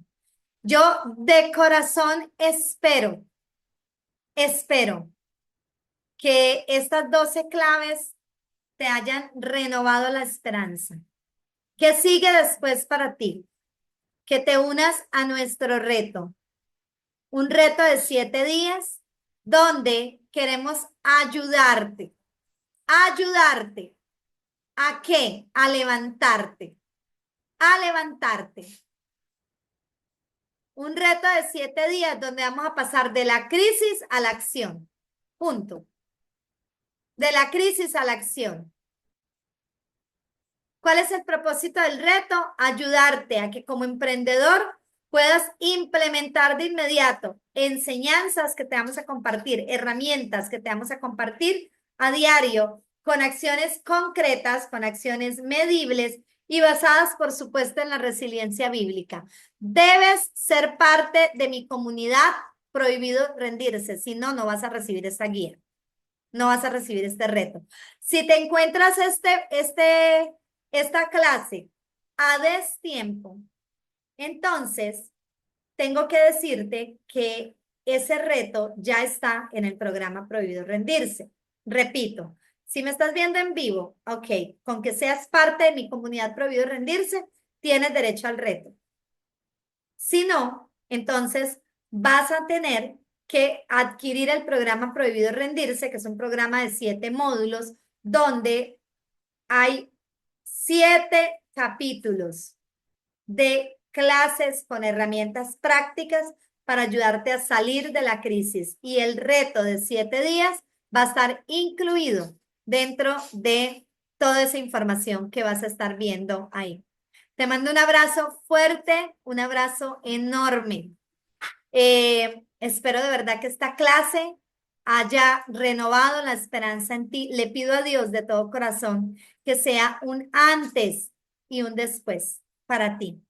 Yo de corazón espero que estas 12 claves te hayan renovado la esperanza. ¿Qué sigue después para ti? que te unas a nuestro reto. Un reto de 7 días donde queremos ayudarte. ¿Ayudarte? ¿A qué? A levantarte. A levantarte. Un reto de 7 días donde vamos a pasar de la crisis a la acción. Punto. De la crisis a la acción. ¿Cuál es el propósito del reto? Ayudarte a que como emprendedor puedas implementar de inmediato enseñanzas que te vamos a compartir, herramientas que te vamos a compartir a diario, con acciones concretas, con acciones medibles y basadas, por supuesto, en la resiliencia bíblica. Debes ser parte de mi comunidad, prohibido rendirse, si no, no vas a recibir esta guía, no vas a recibir este reto. Si te encuentras esta clase a destiempo, entonces tengo que decirte que ese reto ya está en el programa Prohibido Rendirse. Repito, si me estás viendo en vivo, ok, con que seas parte de mi comunidad Prohibido Rendirse, tienes derecho al reto. Si no, entonces vas a tener que adquirir el programa Prohibido Rendirse, que es un programa de 7 módulos, donde hay 7 capítulos de clases con herramientas prácticas para ayudarte a salir de la crisis. Y el reto de 7 días va a estar incluido dentro de toda esa información que vas a estar viendo ahí. Te mando un abrazo fuerte, un abrazo enorme. Espero de verdad que esta clase haya renovado la esperanza en ti. Le pido a Dios de todo corazón que sea un antes y un después para ti.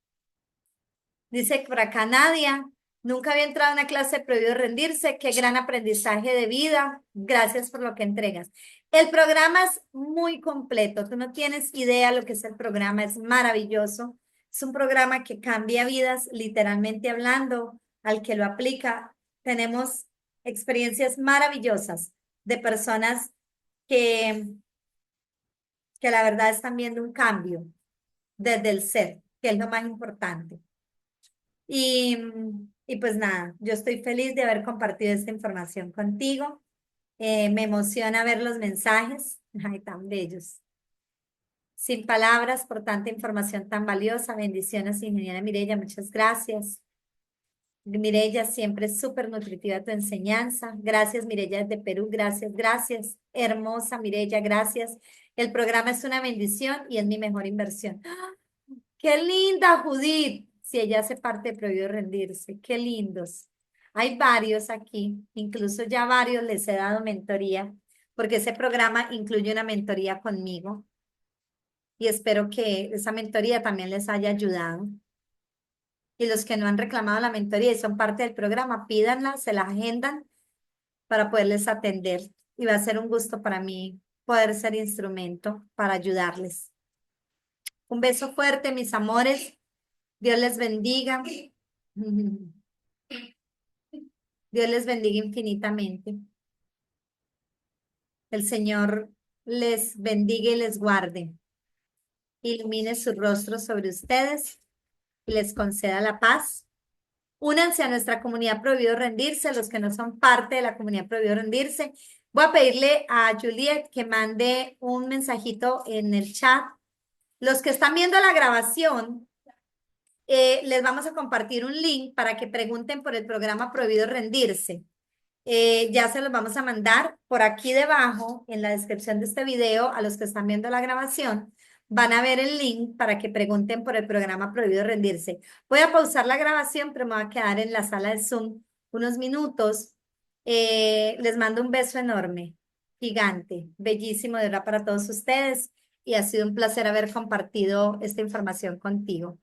Dice por acá Nadia, nunca había entrado a una clase de Prohibido Rendirse. Qué gran aprendizaje de vida. Gracias por lo que entregas. El programa es muy completo. Tú no tienes idea lo que es el programa. Es maravilloso. Es un programa que cambia vidas, literalmente hablando, al que lo aplica. Tenemos experiencias maravillosas de personas que, que la verdad están viendo un cambio desde el ser, que es lo más importante. Y pues nada, yo estoy feliz de haber compartido esta información contigo. Me emociona ver los mensajes, ay, tan bellos. Sin palabras por tanta información tan valiosa. Bendiciones, ingeniera Mireya, muchas gracias. Mireya, siempre es súper nutritiva tu enseñanza. Gracias, Mireya, desde Perú. Gracias, gracias. Hermosa, Mireya, gracias. El programa es una bendición y es mi mejor inversión. ¡Qué linda, Judith! Si ella hace parte de Prohibido Rendirse, qué lindos. Hay varios aquí, incluso ya varios les he dado mentoría, porque ese programa incluye una mentoría conmigo y espero que esa mentoría también les haya ayudado. Y los que no han reclamado la mentoría y son parte del programa, pídanla, se la agendan para poderles atender. Y va a ser un gusto para mí poder ser instrumento para ayudarles. Un beso fuerte, mis amores. Dios les bendiga. Dios les bendiga infinitamente. El Señor les bendiga y les guarde. Ilumine su rostro sobre ustedes y les conceda la paz. Únanse a nuestra comunidad Prohibido Rendirse, los que no son parte de la comunidad Prohibido Rendirse. Voy a pedirle a Juliet que mande un mensajito en el chat. Los que están viendo la grabación, les vamos a compartir un link para que pregunten por el programa Prohibido Rendirse. Ya se los vamos a mandar por aquí debajo en la descripción de este video. A los que están viendo la grabación van a ver el link para que pregunten por el programa Prohibido Rendirse. Voy a pausar la grabación, pero me voy a quedar en la sala de Zoom unos minutos. Les mando un beso enorme, gigante, bellísimo de verdad para todos ustedes y ha sido un placer haber compartido esta información contigo.